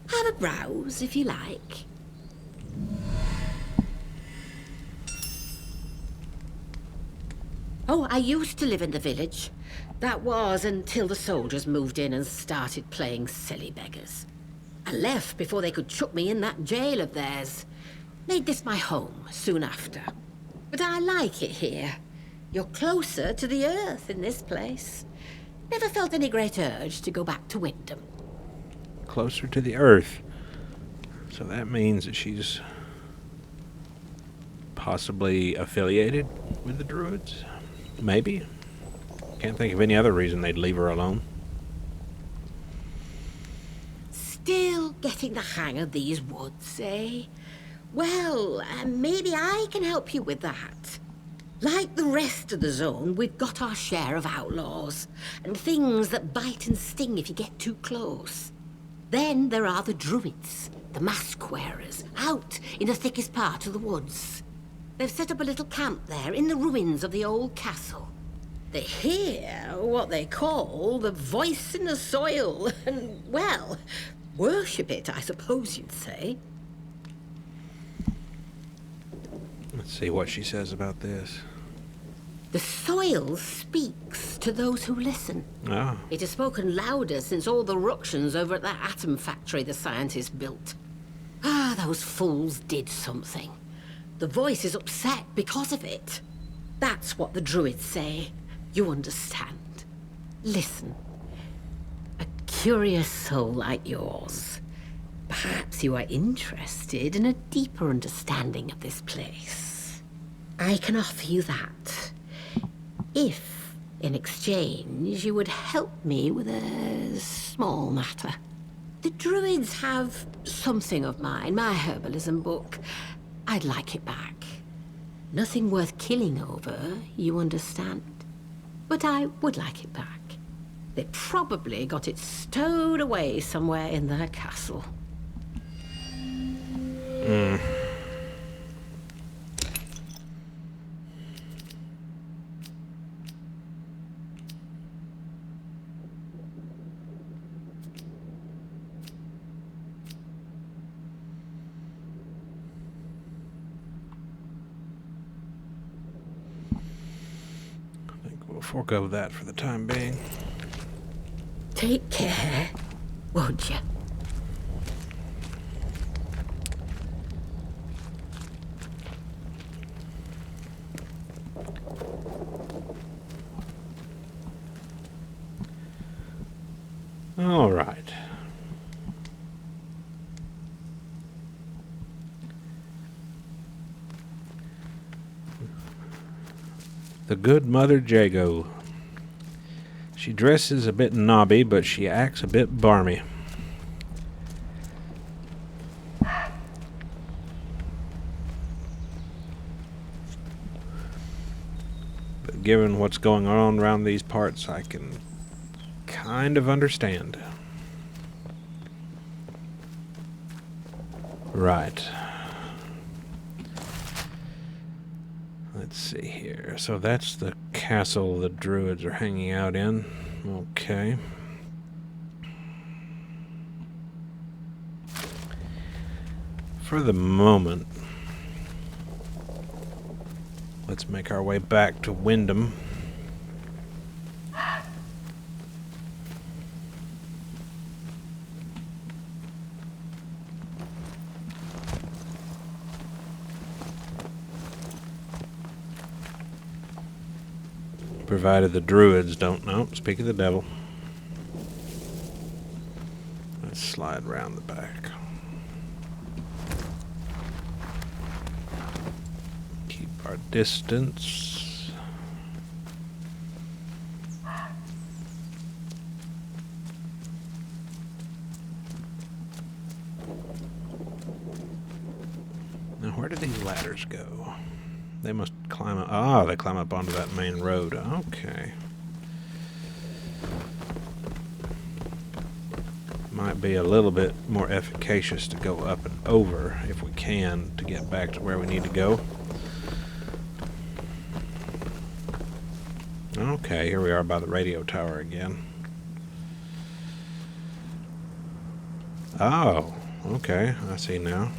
Have a browse, if you like. Oh, I used to live in the village. That was until the soldiers moved in and started playing silly beggars. I left before they could chuck me in that jail of theirs. Made this my home soon after. But I like it here. You're closer to the earth in this place. Never felt any great urge to go back to Wyndham. Closer to the earth. So that means that she's possibly affiliated with the druids? Maybe. Can't think of any other reason they'd leave her alone. Still getting the hang of these woods, eh? Well, maybe I can help you with that. Like the rest of the zone, we've got our share of outlaws, and things that bite and sting if you get too close. Then there are the druids, the mask wearers, out in the thickest part of the woods. They've set up a little camp there in the ruins of the old castle. They hear what they call the voice in the soil, and, well, worship it, I suppose you'd say. Let's see what she says about this. The soil speaks to those who listen. Ah. It has spoken louder since all the ructions over at that atom factory the scientists built. Ah, those fools did something. The voice is upset because of it. That's what the druids say. You understand. Listen. A curious soul like yours. Perhaps you are interested in a deeper understanding of this place. I can offer you that. If, in exchange, you would help me with a small matter. The druids have something of mine, my herbalism book. I'd like it back. Nothing worth killing over, you understand. But I would like it back. They probably got it stowed away somewhere in their castle. Forgo that for the time being. Take care, won't you? All right. The good Mother Jago. She dresses a bit knobby, but she acts a bit barmy. But given what's going on around these parts, I can kind of understand. Right. Let's see here. So that's the castle the druids are hanging out in. Okay. For the moment, let's make our way back to Wyndham. Provided the druids don't know. Speak of the devil. Let's slide around the back. Keep our distance. Now, where do these ladders go? They must climb up. Ah, they climb up onto that main road. Okay. Might be a little bit more efficacious to go up and over, if we can, to get back to where we need to go. Okay, here we are by the radio tower again. Oh, okay, I see now.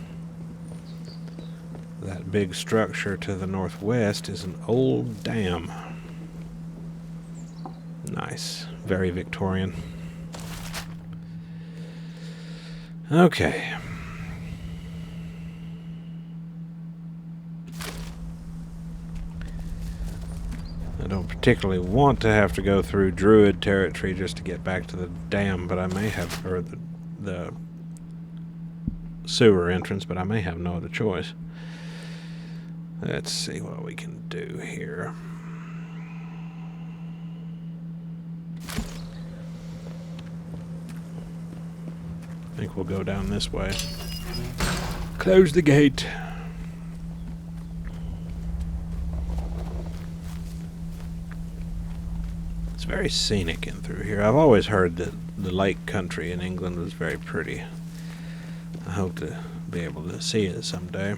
That big structure to the northwest is an old dam. Nice. Very Victorian. Okay. I don't particularly want to have to go through Druid territory just to get back to the dam, but I may have, or the sewer entrance, but I may have no other choice. Let's see what we can do here. I think we'll go down this way. Close the gate. It's very scenic in through here. I've always heard that the lake country in England was very pretty. I hope to be able to see it someday.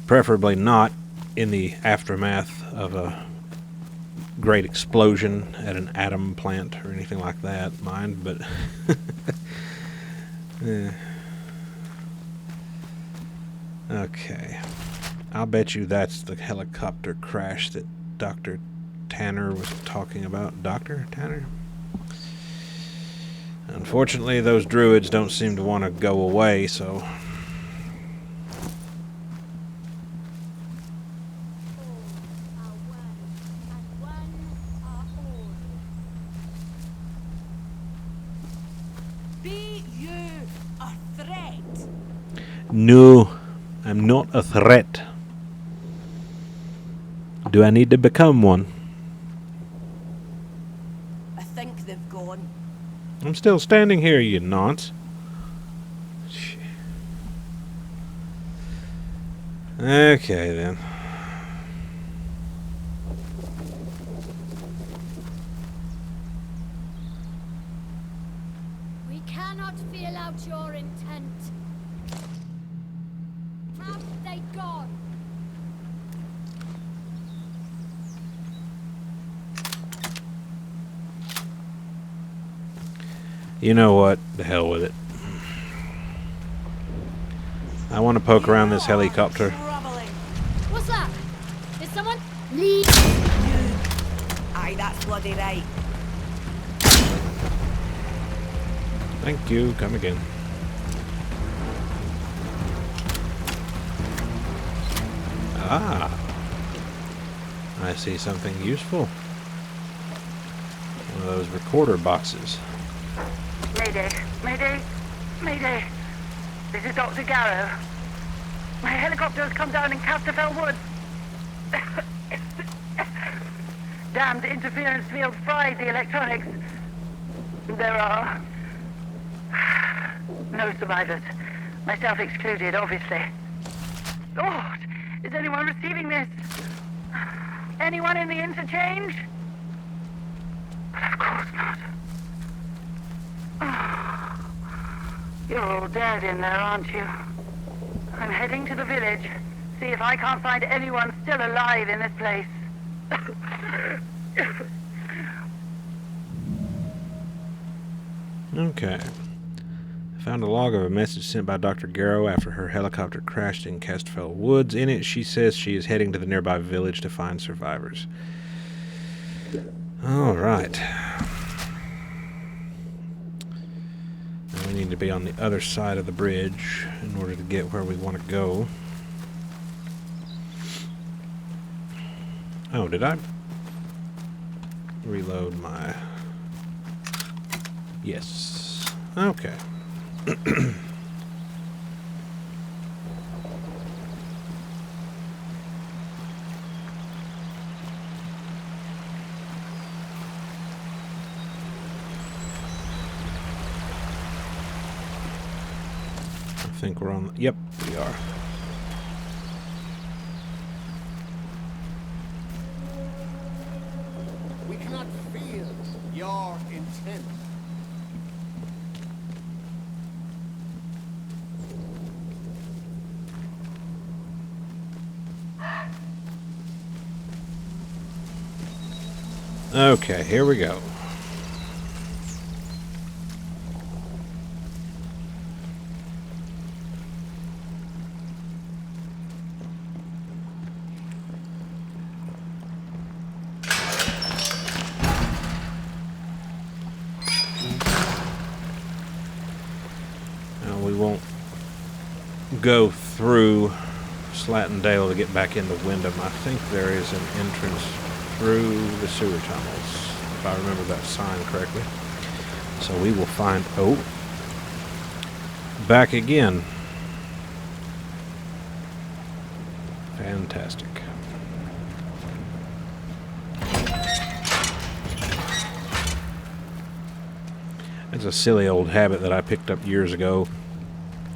Preferably not in the aftermath of a great explosion at an atom plant or anything like that, mind, but okay. I'll bet you that's the helicopter crash that Dr. Tanner was talking about. Dr. Tanner? Unfortunately, those druids don't seem to want to go away, so... Be you a threat? No, I'm not a threat. Do I need to become one? I think they've gone. I'm still standing here, you nonce. Okay, then. We cannot feel out your intent. Have they gone? You know what? The hell with it. I want to poke around this helicopter. What's that? Is someone leave? Aye, that's bloody right. Thank you. Come again. Ah. I see something useful. One of those recorder boxes. Mayday, mayday, mayday. This is Dr. Garrow. My helicopter has come down in Casterfell Woods. Damned interference field fried the electronics. There are no survivors. Myself excluded, obviously. Lord, is anyone receiving this? Anyone in the interchange? But of course not. You're all dead in there, aren't you? I'm heading to the village. See if I can't find anyone still alive in this place. Okay. I found a log of a message sent by Dr. Garrow after her helicopter crashed in Casterfell Woods. In it, she says she is heading to the nearby village to find survivors. All right. Now we need to be on the other side of the bridge in order to get where we want to go. Oh, did I reload my... Yes. Okay. I think we're on... Yep, we are. We cannot feel your intent. Okay, here we go. Now we won't go through Slattendale to get back into Wyndham. I think there is an entrance through the sewer tunnels, if I remember that sign correctly. So we will find... Oh! Back again. Fantastic. It's a silly old habit that I picked up years ago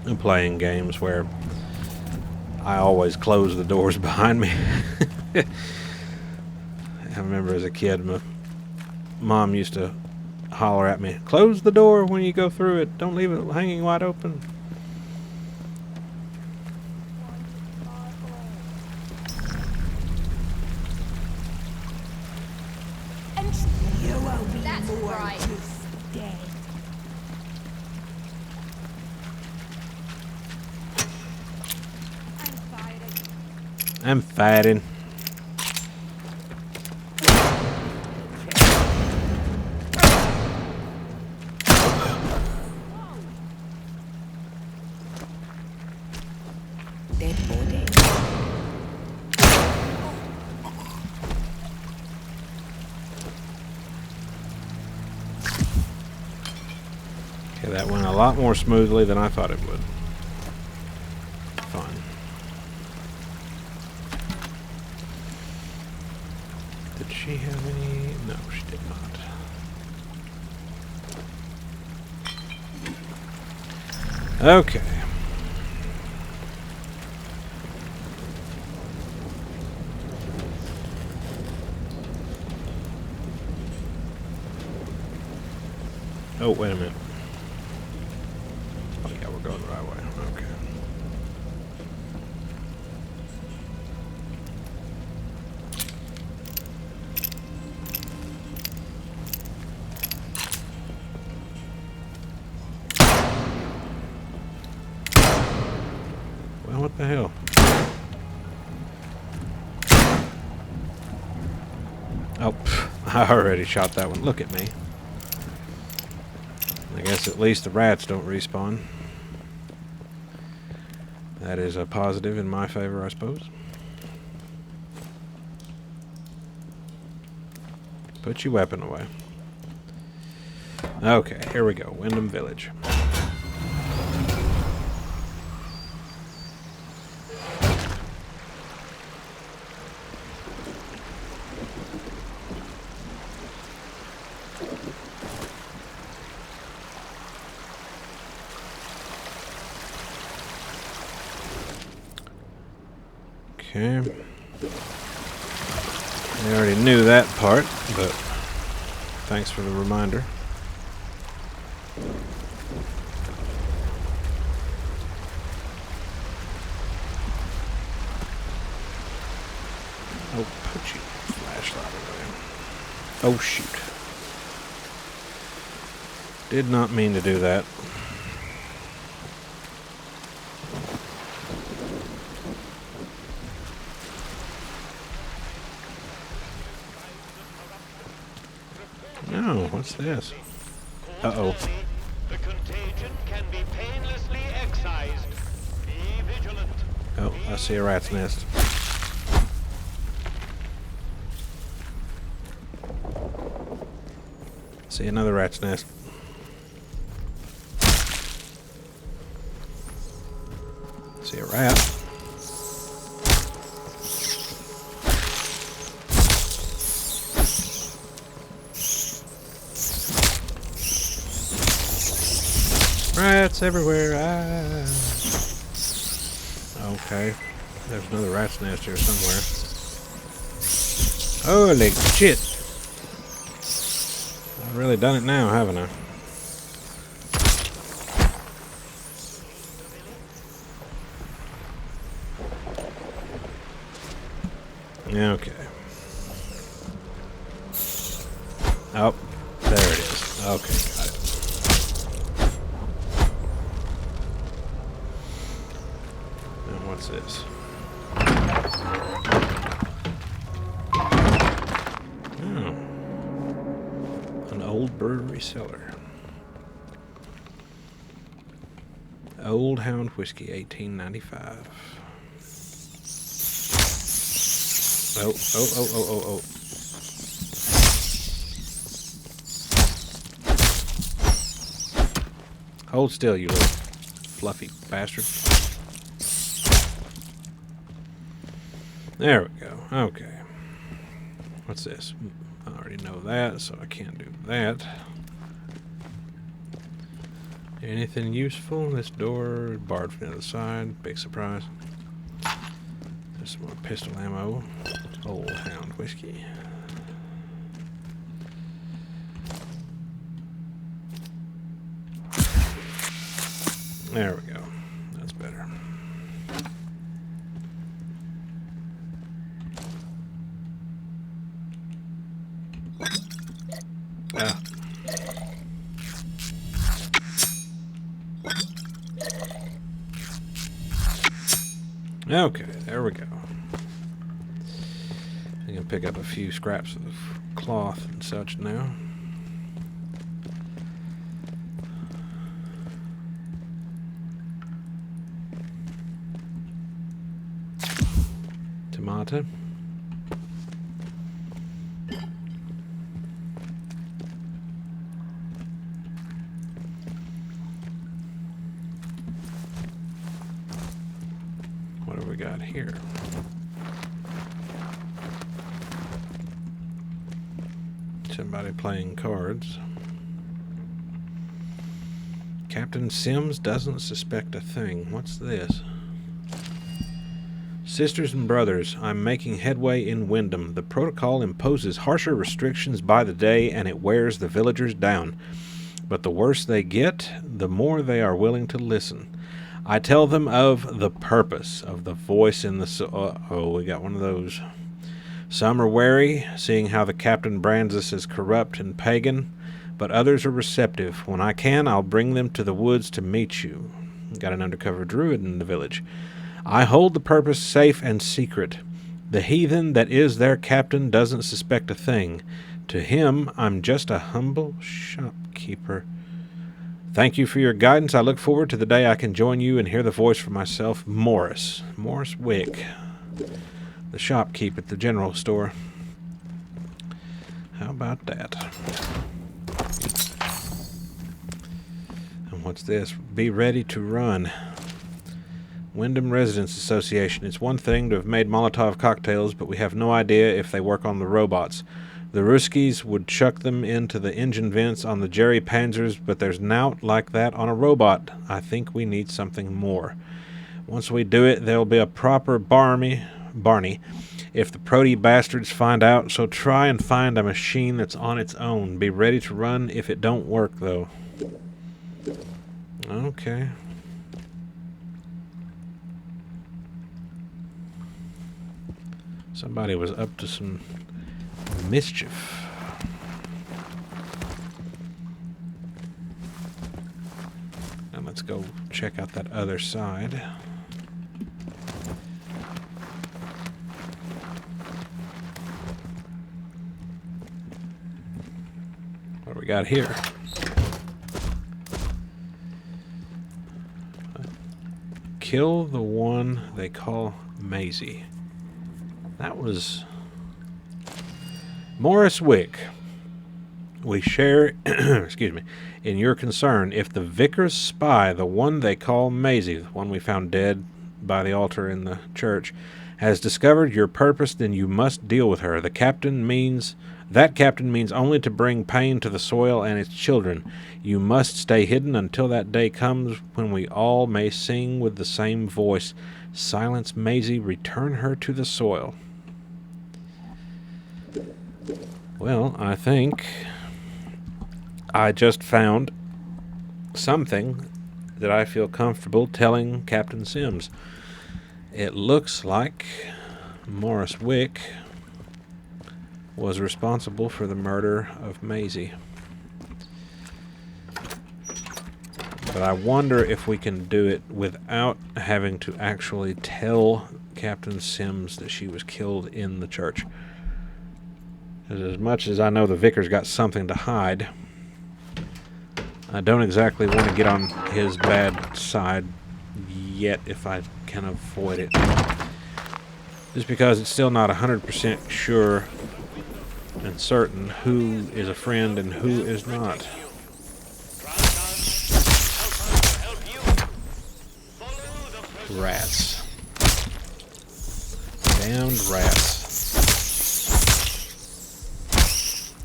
in playing games where I always close the doors behind me. I remember as a kid, my mom used to holler at me, "Close the door when you go through it. Don't leave it hanging wide open." You will be That's more right. just dead. I'm firing. I'm fighting. Dead body. Okay, that went a lot more smoothly than I thought it would. Fun. Did she have any? No, she did not. Okay. Oh, wait a minute. Oh, yeah, we're going the right way. Okay. Well, what the hell? Oh, I already shot that one. Look at me. I guess at least the rats don't respawn. That is a positive in my favor, I suppose. Put your weapon away. Okay, here we go. Wyndham Village. Okay. I already knew that part, but thanks for the reminder. Oh, put your flashlight away. Oh, shoot. Did not mean to do that. No, what's this? Uh-oh. The contagion can be painlessly excised. Be vigilant. Oh, I see a rat's nest. See another rat's nest. See a rat. Rats everywhere. Ah. Okay. There's another rat's nest here somewhere. Holy shit. I've really done it now, haven't I? Okay. Oh, there it is. Okay, got it. And what's this? Oh. An old brewery cellar. Old Hound Whiskey, 1895. Oh. Hold still, you little fluffy bastard. There we go. Okay. What's this? I already know that, so I can't do that. Anything useful? This door barred from the other side. Big surprise. There's some more pistol ammo. Old Hound Whiskey. There we go. That's better. Ah. Okay, there we go. pick up a few scraps of cloth and such now. Tomato. What have we got here? Somebody playing cards. Captain Sims doesn't suspect a thing. What's this? Sisters and brothers, I'm making headway in Wyndham. The protocol imposes harsher restrictions by the day, and it wears the villagers down. But the worse they get, the more they are willing to listen. I tell them of the purpose, of the voice in the oh, we got one of those. Some are wary, seeing how the captain brands us as corrupt and pagan, but others are receptive. When I can, I'll bring them to the woods to meet you. Got an undercover druid in the village. I hold the purpose safe and secret. The heathen that is their captain doesn't suspect a thing. To him, I'm just a humble shopkeeper. Thank you for your guidance. I look forward to the day I can join you and hear the voice for myself. Morris Wick. The shopkeep at the general store. How about that? And what's this? Be ready to run. Wyndham Residents Association. It's one thing to have made Molotov cocktails, but we have no idea if they work on the robots. The Ruskies would chuck them into the engine vents on the Jerry Panzers, but there's nought like that on a robot. I think we need something more. Once we do it, there'll be a proper Barney if the Prody bastards find out, so try and find a machine that's on its own. Be ready to run if it don't work, though. Okay. Somebody was up to some mischief. And let's go check out that other side. What do we got here? Kill the one they call Maisie. That was Morris Wick. We share, excuse me, in your concern. If the vicar's spy, the one they call Maisie, the one we found dead by the altar in the church, has discovered your purpose, then you must deal with her. That captain means only to bring pain to the soil and its children. You must stay hidden until that day comes when we all may sing with the same voice. Silence Maisie, return her to the soil. Well, I think I just found something that I feel comfortable telling Captain Sims. It looks like Morris Wick was responsible for the murder of Maisie. But I wonder if we can do it without having to actually tell Captain Sims that she was killed in the church. As much as I know the vicar's got something to hide, I don't exactly want to get on his bad side yet if I can avoid it. Just because it's still not 100% sure and certain who is a friend and who is not. Rats. Damned rats.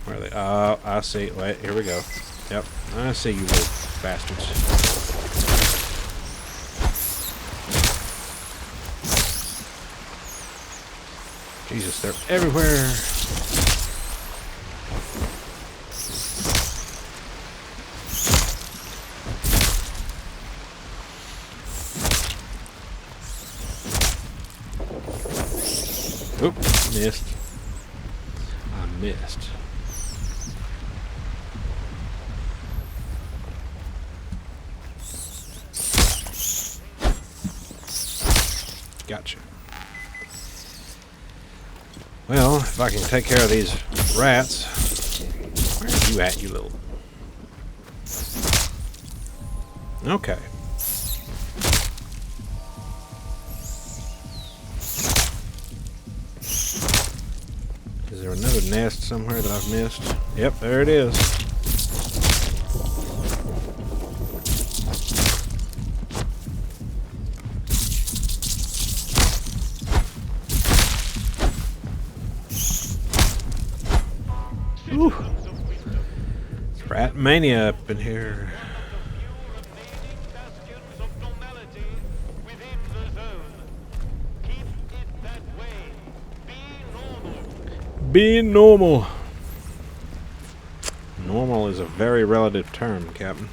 Where are they? Oh, I see. Wait, here we go. Yep, I see you little bastards. Jesus, they're everywhere. Oop, missed. I missed. Gotcha. Well, if I can take care of these rats. Where are you at, you little... Okay. Is there another nest somewhere that I've missed? Yep, there it is. Ooh. It's rat mania up in here. Being normal. Normal is a very relative term, Captain.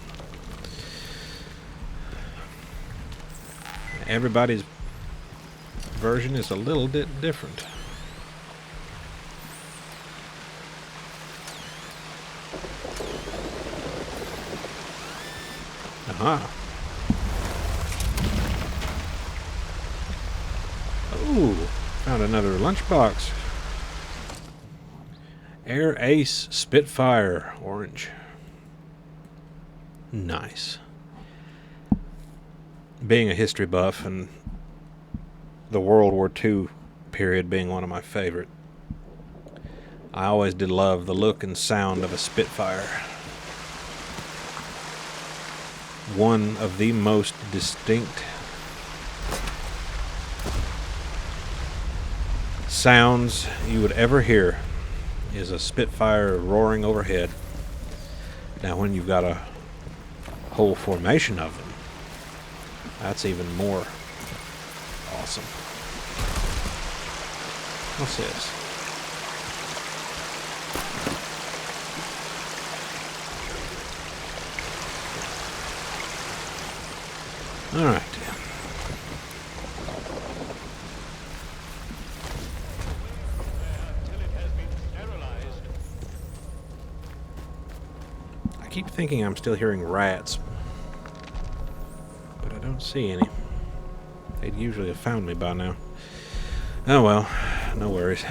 Everybody's version is a little bit different. Aha. Ooh, found another lunchbox. Air Ace Spitfire orange. Nice. Being a history buff and the World War II period being one of my favorite, I always did love the look and sound of a Spitfire. One of the most distinct sounds you would ever hear is a Spitfire roaring overhead. Now when you've got a whole formation of them, that's even more awesome. What's this? All right. I keep thinking I'm still hearing rats, but I don't see any. They'd usually have found me by now. Oh well, no worries.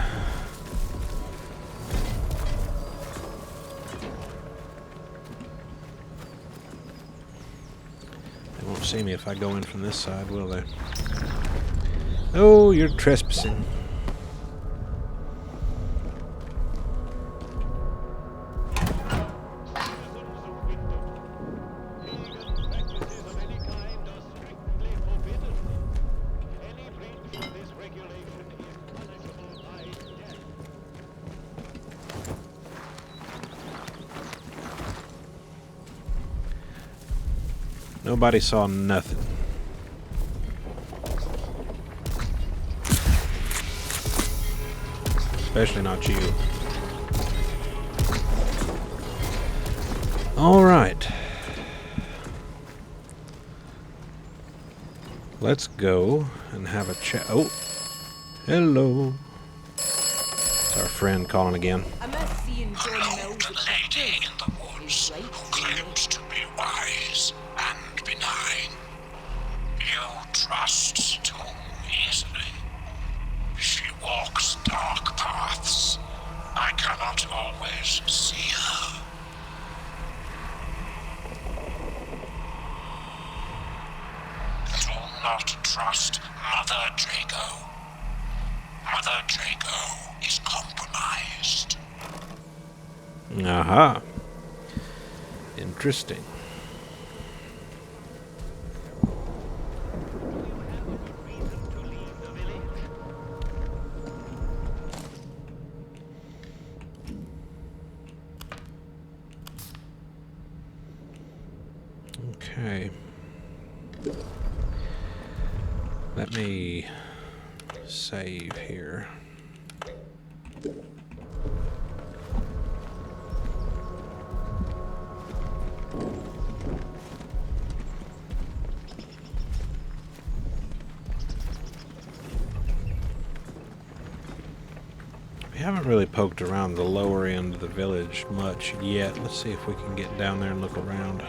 They won't see me if I go in from this side, will they? Oh, you're trespassing. Nobody saw nothing. Especially not you. All right. Let's go and have a chat. Oh, hello. It's our friend calling again. I must see in John An Mills old at lady breakfast. in the woods who claims to be wise and benign. You trust too easily. She walks dark paths. I cannot always see her. Do not trust Mother Drago. Mother Drago is compromised. Aha. Interesting. Okay. Let me save here. We haven't really poked around the lower end of the village much yet. Let's see if we can get down there and look around.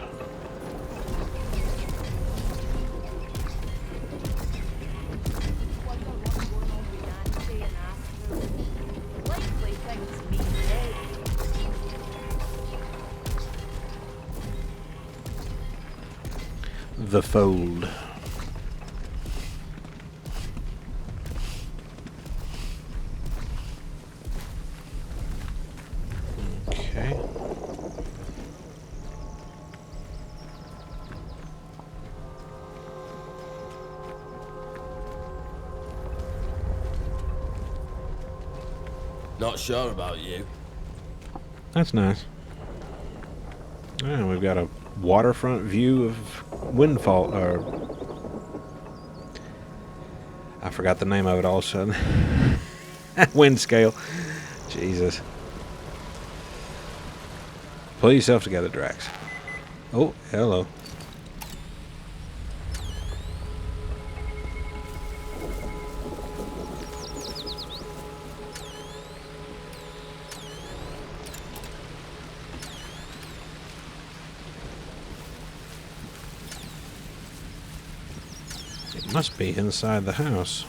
the fold. Okay. Not sure about you. That's nice. And we've got a waterfront view of Windfall, or I forgot the name of it all of a sudden. Wind scale. Jesus. Pull yourself together, Drax. Oh, hello. It must be inside the house.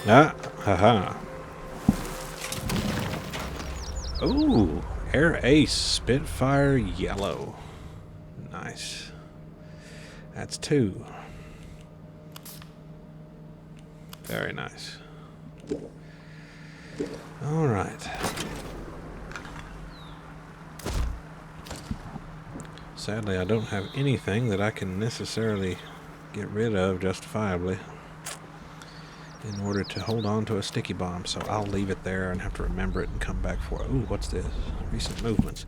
Ah, haha. Ooh, Air Ace Spitfire Yellow. Nice. That's 2. Very nice. All right. Sadly, I don't have anything that I can necessarily get rid of justifiably in order to hold on to a sticky bomb, so I'll leave it there and have to remember it and come back for it. Ooh, what's this? Recent movements.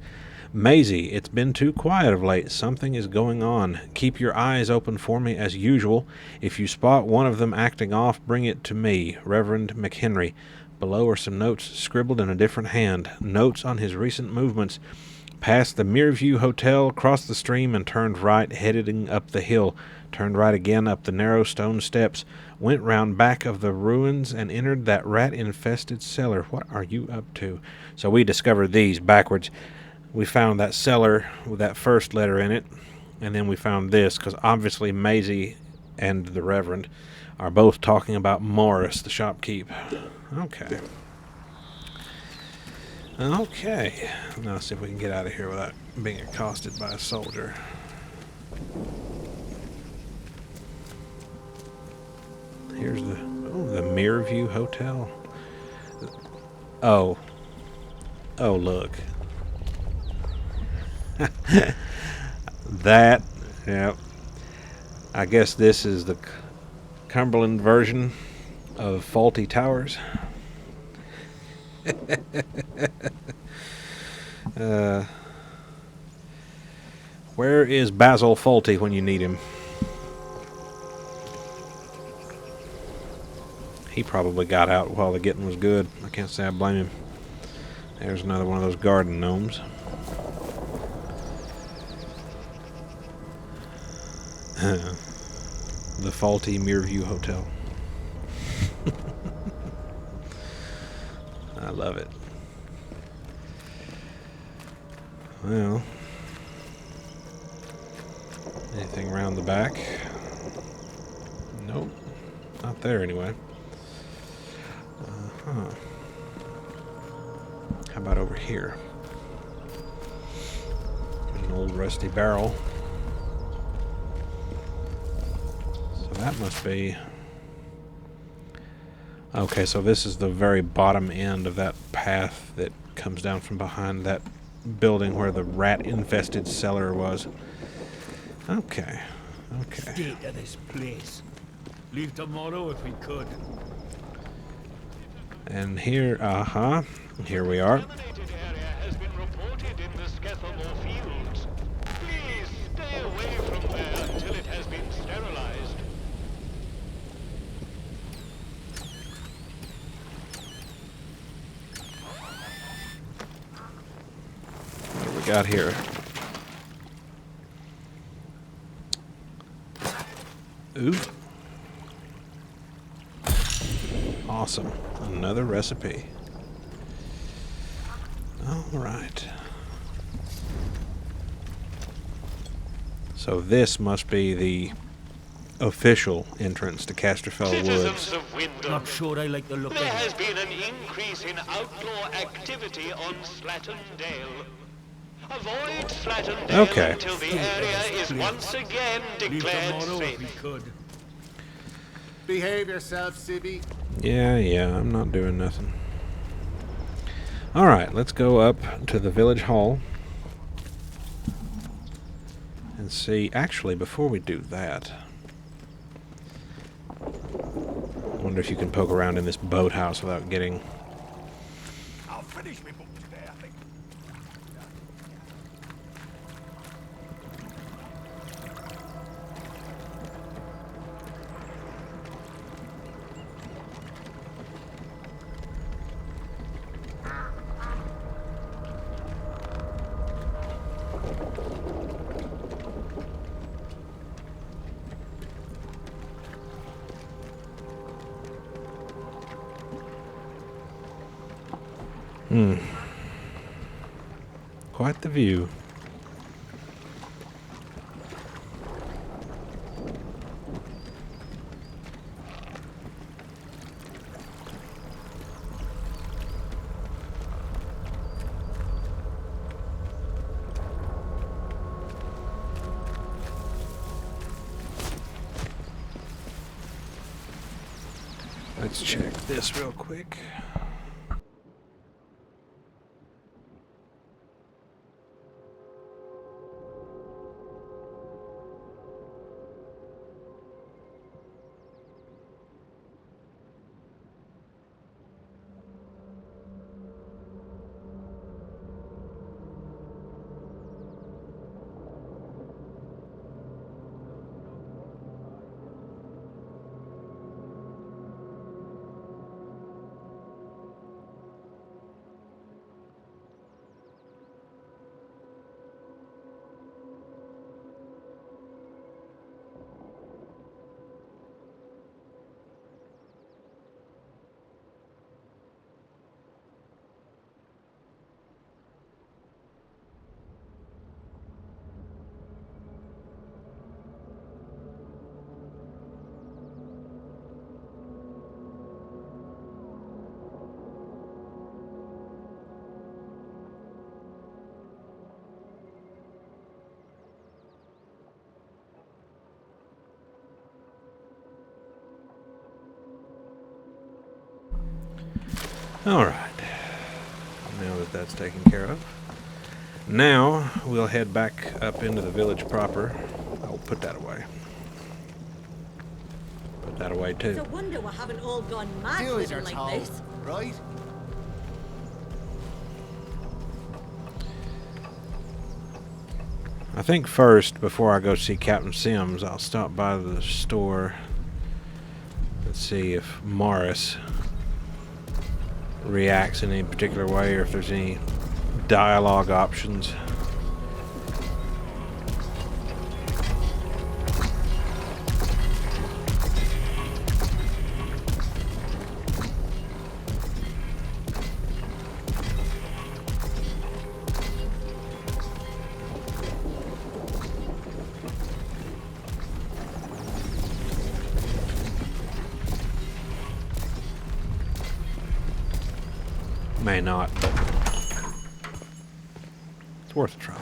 Maisie, it's been too quiet of late. Something is going on. Keep your eyes open for me as usual. If you spot one of them acting off, bring it to me, Reverend McHenry. Below are some notes scribbled in a different hand. Notes on his recent movements. Passed the Mirview Hotel, crossed the stream, and turned right, heading up the hill. Turned right again up the narrow stone steps. Went round back of the ruins and entered that rat-infested cellar. What are you up to? So we discovered these backwards. We found that cellar with that first letter in it, and then we found this, because obviously Maisie and the Reverend are both talking about Morris, the shopkeep. Okay. Okay. Now let's see if we can get out of here without being accosted by a soldier. Here's the Mirview Hotel. Oh. Oh, look. That, yeah. I guess this is the Cumberland version of Faulty Towers. Where is Basil Fawlty when you need him? He probably got out while the getting was good. I can't say I blame him. There's another one of those garden gnomes. The Faulty Mirview Hotel. I love it. Well, anything around the back? Nope, not there anyway. How about over here? There's an old rusty barrel. So that must be... Okay, so this is the very bottom end of that path that comes down from behind that building where the rat-infested cellar was. Okay, okay. State of this place. Leave tomorrow if we could. And here, here we are. Contaminated area has been reported in the Skethamore fields. Please stay away from there until it has been sterilized. What do we got here? Ooh. Awesome. Another recipe. All right. So this must be the official entrance to Casterfell Citizens Woods. of Wyndham, Not sure I like the look of there it. has been an increase in outlaw activity on Slattondale. Avoid Slattondale Okay. until the area is once again Leave declared tomorrow if we safe. could. Behave yourself, Sibby. Yeah, I'm not doing nothing. Alright, let's go up to the village hall and see. Actually, before we do that, I wonder if you can poke around in this boathouse without getting... I'll finish my book today, I think. Quite the view. Let's check this real quick. Alright, now that that's taken care of, now we'll head back up into the village proper. I'll put that away. Put that away too. It's a wonder we haven't all gone mad Do as you're living told, like this. right? I think first, before I go see Captain Sims, I'll stop by the store and see if Morris reacts in any particular way or if there's any dialogue options. May not, but it's worth a try.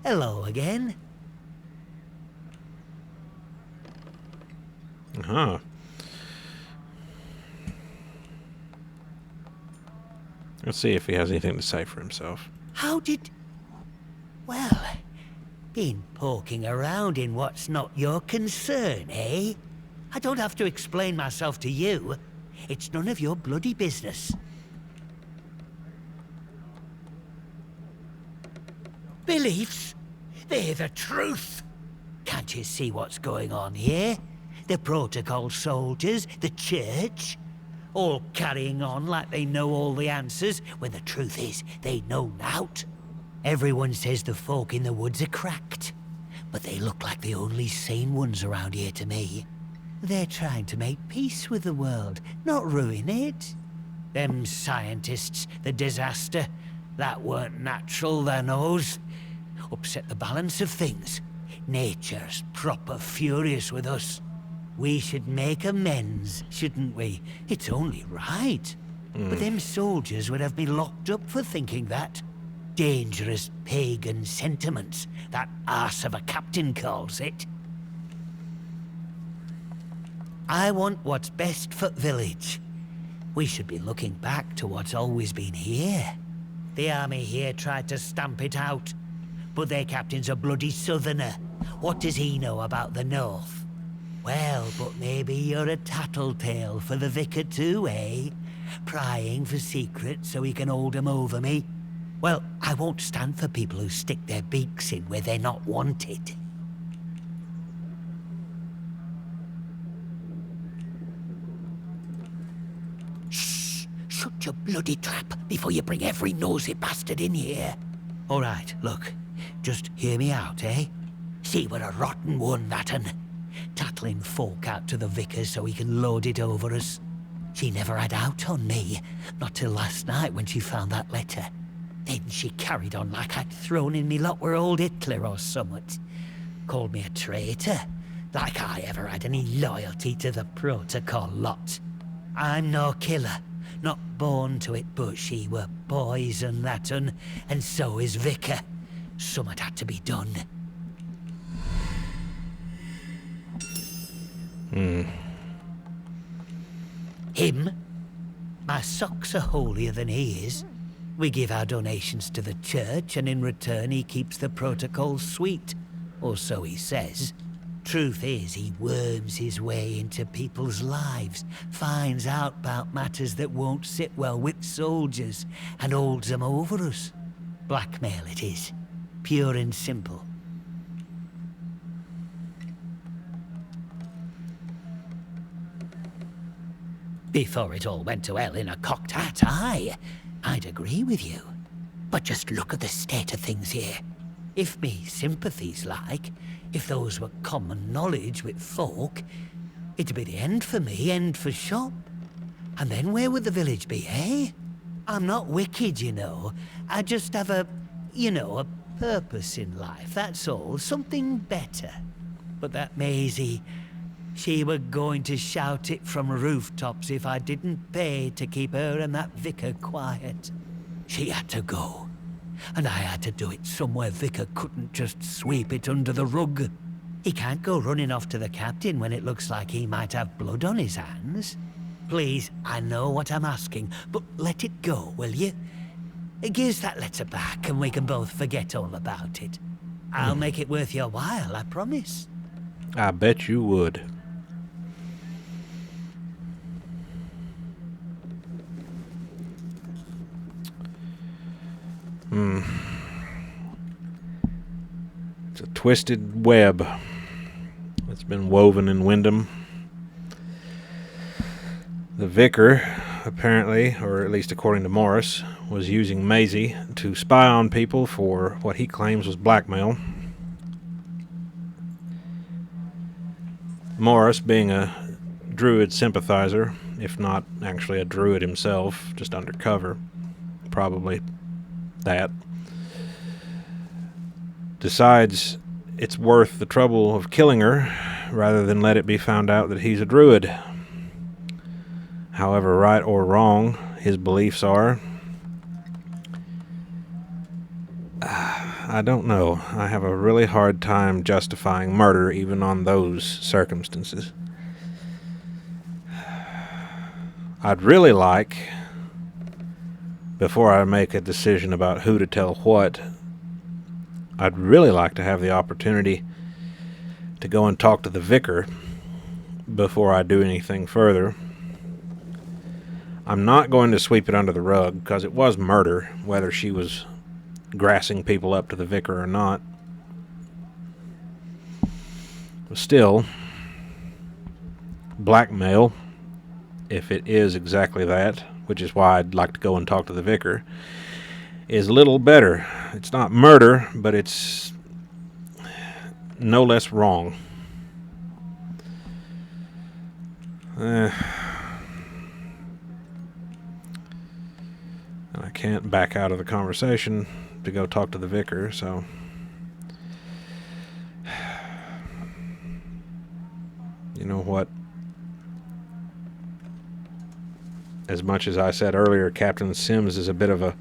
Hello again. Uh-huh. Let's see if he has anything to say for himself. How did... Well, been poking around in what's not your concern, eh? I don't have to explain myself to you. It's none of your bloody business. Beliefs? They're the truth. Can't you see what's going on here? The protocol soldiers, the church, all carrying on like they know all the answers, when the truth is, they know naught. Everyone says the folk in the woods are cracked, but they look like the only sane ones around here to me. They're trying to make peace with the world, not ruin it. Them scientists, the disaster, that weren't natural, thou knows. Upset the balance of things. Nature's proper furious with us. We should make amends, shouldn't we? It's only right. But them soldiers would have me locked up for thinking that. Dangerous pagan sentiments, that arse of a captain calls it. I want what's best for village. We should be looking back to what's always been here. The army here tried to stamp it out, but their captain's a bloody southerner. What does he know about the north? Well, but maybe you're a tattletale for the vicar too, eh? Prying for secrets so he can hold 'em over me. Well, I won't stand for people who stick their beaks in where they're not wanted. Shh! Shut your bloody trap before you bring every nosy bastard in here. All right, look. Just hear me out, eh? See, we're a rotten one, that'n. Tattling folk out to the vicar so he can load it over us. She never had out on me, not till last night when she found that letter. Then she carried on like I'd thrown in me lot were old Hitler or summat. Called me a traitor, like I ever had any loyalty to the protocol lot. I'm no killer, not born to it, but she were poison that'n, and so is Vicar. Summat had to be done. Him? My socks are holier than he is. We give our donations to the church, and in return he keeps the protocols sweet. Or so he says. Truth is, he worms his way into people's lives, finds out about matters that won't sit well with soldiers, and holds them over us. Blackmail it is. Pure and simple. Before it all went to hell in a cocked hat, I'd agree with you. But just look at the state of things here. If me sympathies like, if those were common knowledge with folk, it'd be the end for me, end for shop. And then where would the village be, eh? I'm not wicked, you know. I just have a purpose in life, that's all. Something better. But that Maisie, she were going to shout it from rooftops if I didn't pay to keep her and that vicar quiet. She had to go. And I had to do it somewhere Vicar couldn't just sweep it under the rug. He can't go running off to the captain when it looks like he might have blood on his hands. Please, I know what I'm asking, but let it go, will you? Give us that letter back and we can both forget all about it. I'll make it worth your while, I promise. I bet you would. It's a twisted web that's been woven in Wyndham. The vicar, apparently, or at least according to Morris, was using Maisie to spy on people for what he claims was blackmail. Morris, being a druid sympathizer, if not actually a druid himself, just undercover, probably that, decides it's worth the trouble of killing her rather than let it be found out that he's a druid. However right or wrong his beliefs are, I don't know. I have a really hard time justifying murder even on those circumstances. I'd really like, before I make a decision about who to tell what, I'd really like to have the opportunity to go and talk to the vicar before I do anything further. I'm not going to sweep it under the rug, because it was murder, whether she was grassing people up to the vicar or not. But still, blackmail, if it is exactly that, which is why I'd like to go and talk to the vicar, is a little better. It's not murder, but it's no less wrong. I can't back out of the conversation to go talk to the vicar, so... You know what? As much as I said earlier, Captain Sims is a bit of a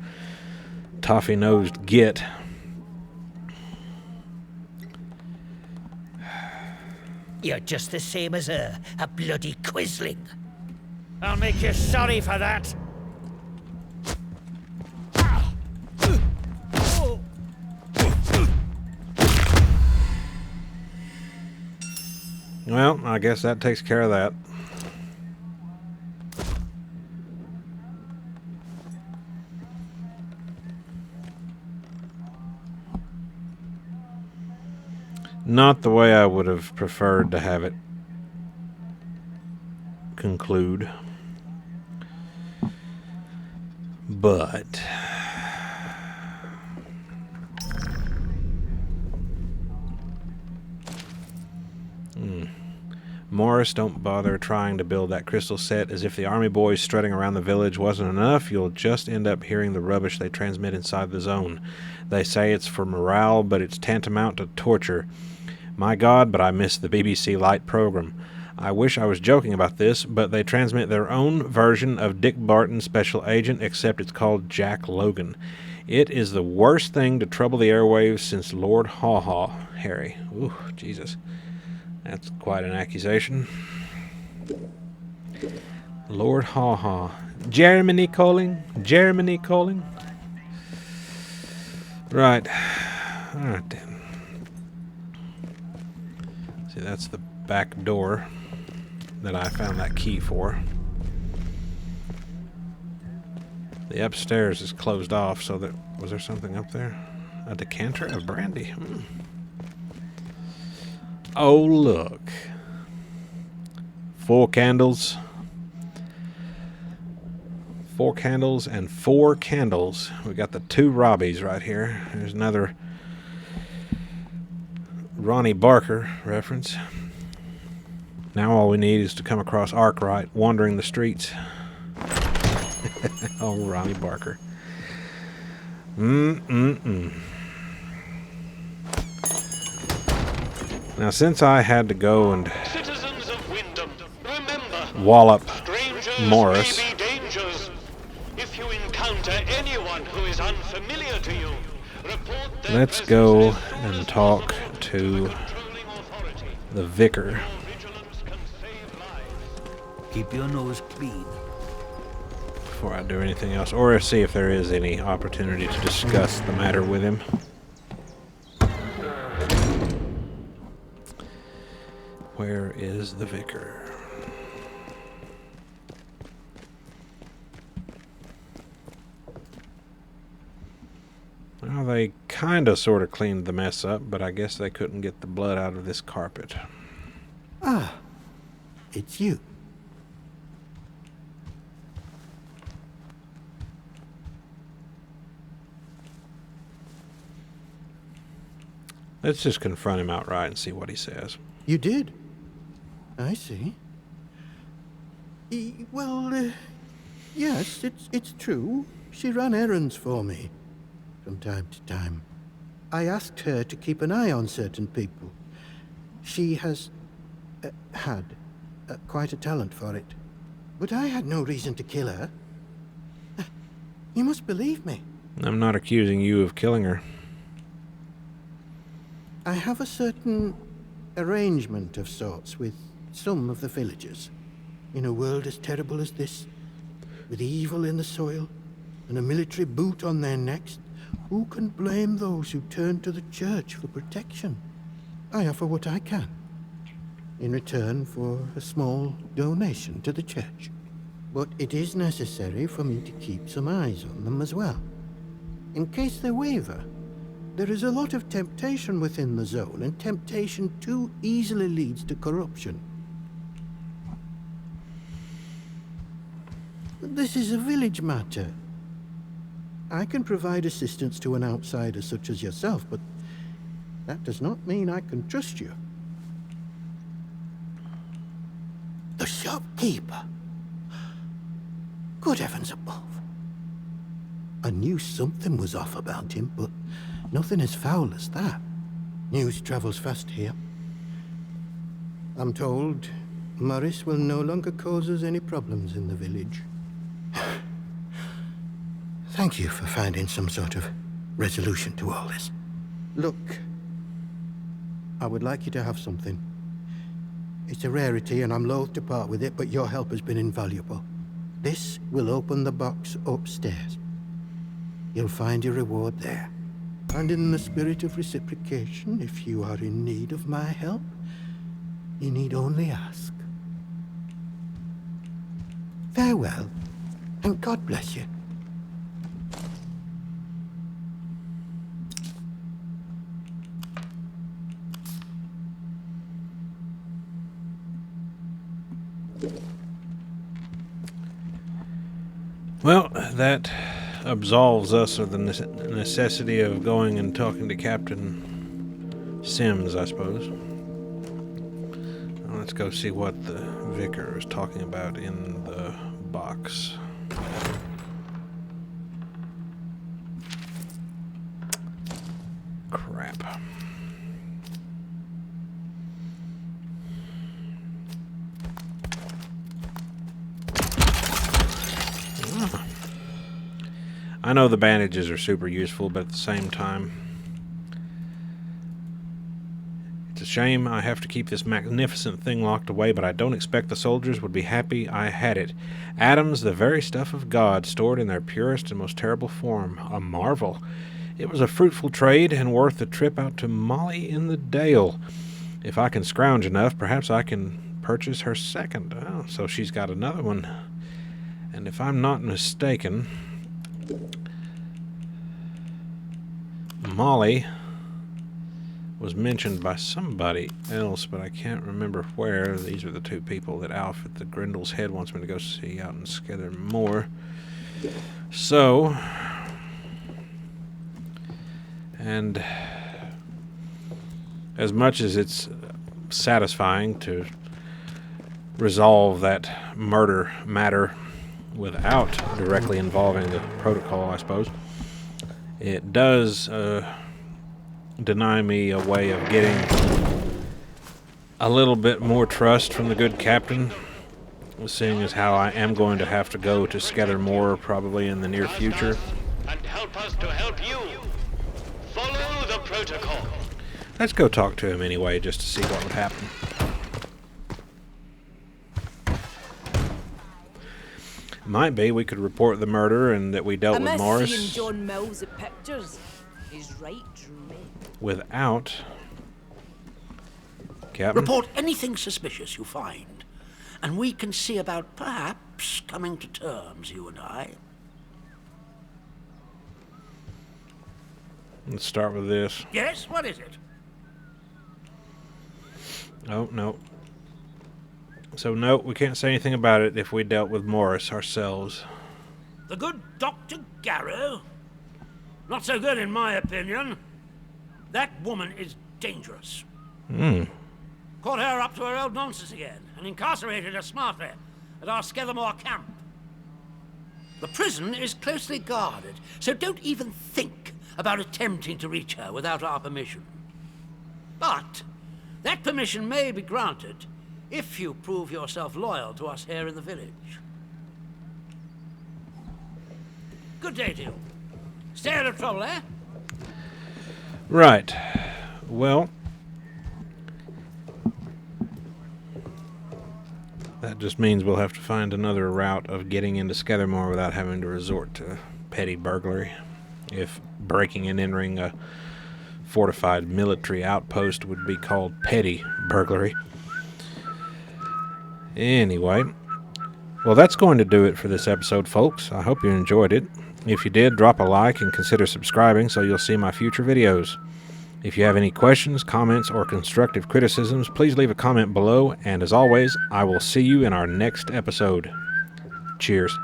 toffee-nosed git. You're just the same as her, a bloody quisling. I'll make you sorry for that. Well, I guess that takes care of that. Not the way I would have preferred to have it conclude. But... Morris, don't bother trying to build that crystal set. As if the army boys strutting around the village wasn't enough, you'll just end up hearing the rubbish they transmit inside the zone. They say it's for morale, but it's tantamount to torture. My God, but I miss the BBC Light program. I wish I was joking about this, but they transmit their own version of Dick Barton Special Agent, except it's called Jack Logan. It is the worst thing to trouble the airwaves since Lord Haw Haw, Harry. Ooh, Jesus. That's quite an accusation. Lord Haw Haw. Germany calling? Germany calling? Right. Alright then. See, that's the back door that I found that key for. The upstairs is closed off, so that... Was there something up there? A decanter of brandy. Oh, look. 4 candles. 4 candles and 4 candles. We got the 2 Robbies right here. There's another Ronnie Barker reference. Now all we need is to come across Arkwright wandering the streets. Oh, Ronnie Barker. Now, since I had to go and Citizens of Wyndham, remember, wallop strangers Morris, may be dangers. If you encounter anyone who is unfamiliar to you, report their let's presence go as soon as and talk possible to the controlling authority. the vicar Your vigilance can save lives. Keep your nose clean. before I do anything else, or see if there is any opportunity to discuss the matter with him. Where is the vicar? Well, they kinda sorta cleaned the mess up, but I guess they couldn't get the blood out of this carpet. Ah, it's you. Let's just confront him outright and see what he says. You did? I see. Well, yes, it's true. She ran errands for me from time to time. I asked her to keep an eye on certain people. She has had quite a talent for it. But I had no reason to kill her. You must believe me. I'm not accusing you of killing her. I have a certain arrangement of sorts with some of the villagers. In a world as terrible as this, with evil in the soil and a military boot on their necks, who can blame those who turn to the church for protection? I offer what I can, in return for a small donation to the church. But it is necessary for me to keep some eyes on them as well. In case they waver, there is a lot of temptation within the zone, and temptation too easily leads to corruption. This is a village matter. I can provide assistance to an outsider such as yourself, but that does not mean I can trust you. The shopkeeper? Good heavens above. I knew something was off about him, but nothing as foul as that. News travels fast here. I'm told Morris will no longer cause us any problems in the village. Thank you for finding some sort of resolution to all this. Look, I would like you to have something. It's a rarity and I'm loath to part with it, but your help has been invaluable. This will open the box upstairs. You'll find your reward there. And in the spirit of reciprocation, if you are in need of my help, you need only ask. Farewell, and God bless you. Well, that absolves us of the necessity of going and talking to Captain Sims, I suppose. Let's go see what the vicar is talking about in the box. Crap. I know the bandages are super useful, but at the same time, it's a shame I have to keep this magnificent thing locked away, but I don't expect the soldiers would be happy I had it. Atoms, the very stuff of God, stored in their purest and most terrible form. A marvel. It was a fruitful trade, and worth the trip out to Molly in the Dale. If I can scrounge enough, perhaps I can purchase her second. Oh, so she's got another one. And if I'm not mistaken, Molly was mentioned by somebody else, but I can't remember where. These are the two people that Alf at the Grindel's Head wants me to go see out in Skithermore. So, and as much as it's satisfying to resolve that murder matter without directly involving the protocol, I suppose, it does deny me a way of getting a little bit more trust from the good captain, seeing as how I am going to have to go to Skithermore probably in the near future. And help us to help you. Follow the protocol. Let's go talk to him anyway, just to see what would happen. Might be we could report the murder and that we dealt with Morris seeing John Mills at pictures. He's right, Drew. without Captain. Report anything suspicious you find, and we can see about perhaps coming to terms, you and I. Let's start with this. Yes, what is it? Oh, no. So, no, we can't say anything about it if we dealt with Morris ourselves. The good Dr. Garrow? Not so good, in my opinion. That woman is dangerous. Caught her up to her old nonsense again, and incarcerated her smartly at our Skithermore camp. The prison is closely guarded, so don't even think about attempting to reach her without our permission. But that permission may be granted if you prove yourself loyal to us here in the village. Good day to you. Stay out of trouble, eh? Right. Well, that just means we'll have to find another route of getting into Skithermore without having to resort to petty burglary. If breaking and entering a fortified military outpost would be called petty burglary. Anyway, well, that's going to do it for this episode, folks. I hope you enjoyed it. If you did, drop a like and consider subscribing so you'll see my future videos. If you have any questions, comments, or constructive criticisms, please leave a comment below, and as always, I will see you in our next episode. Cheers.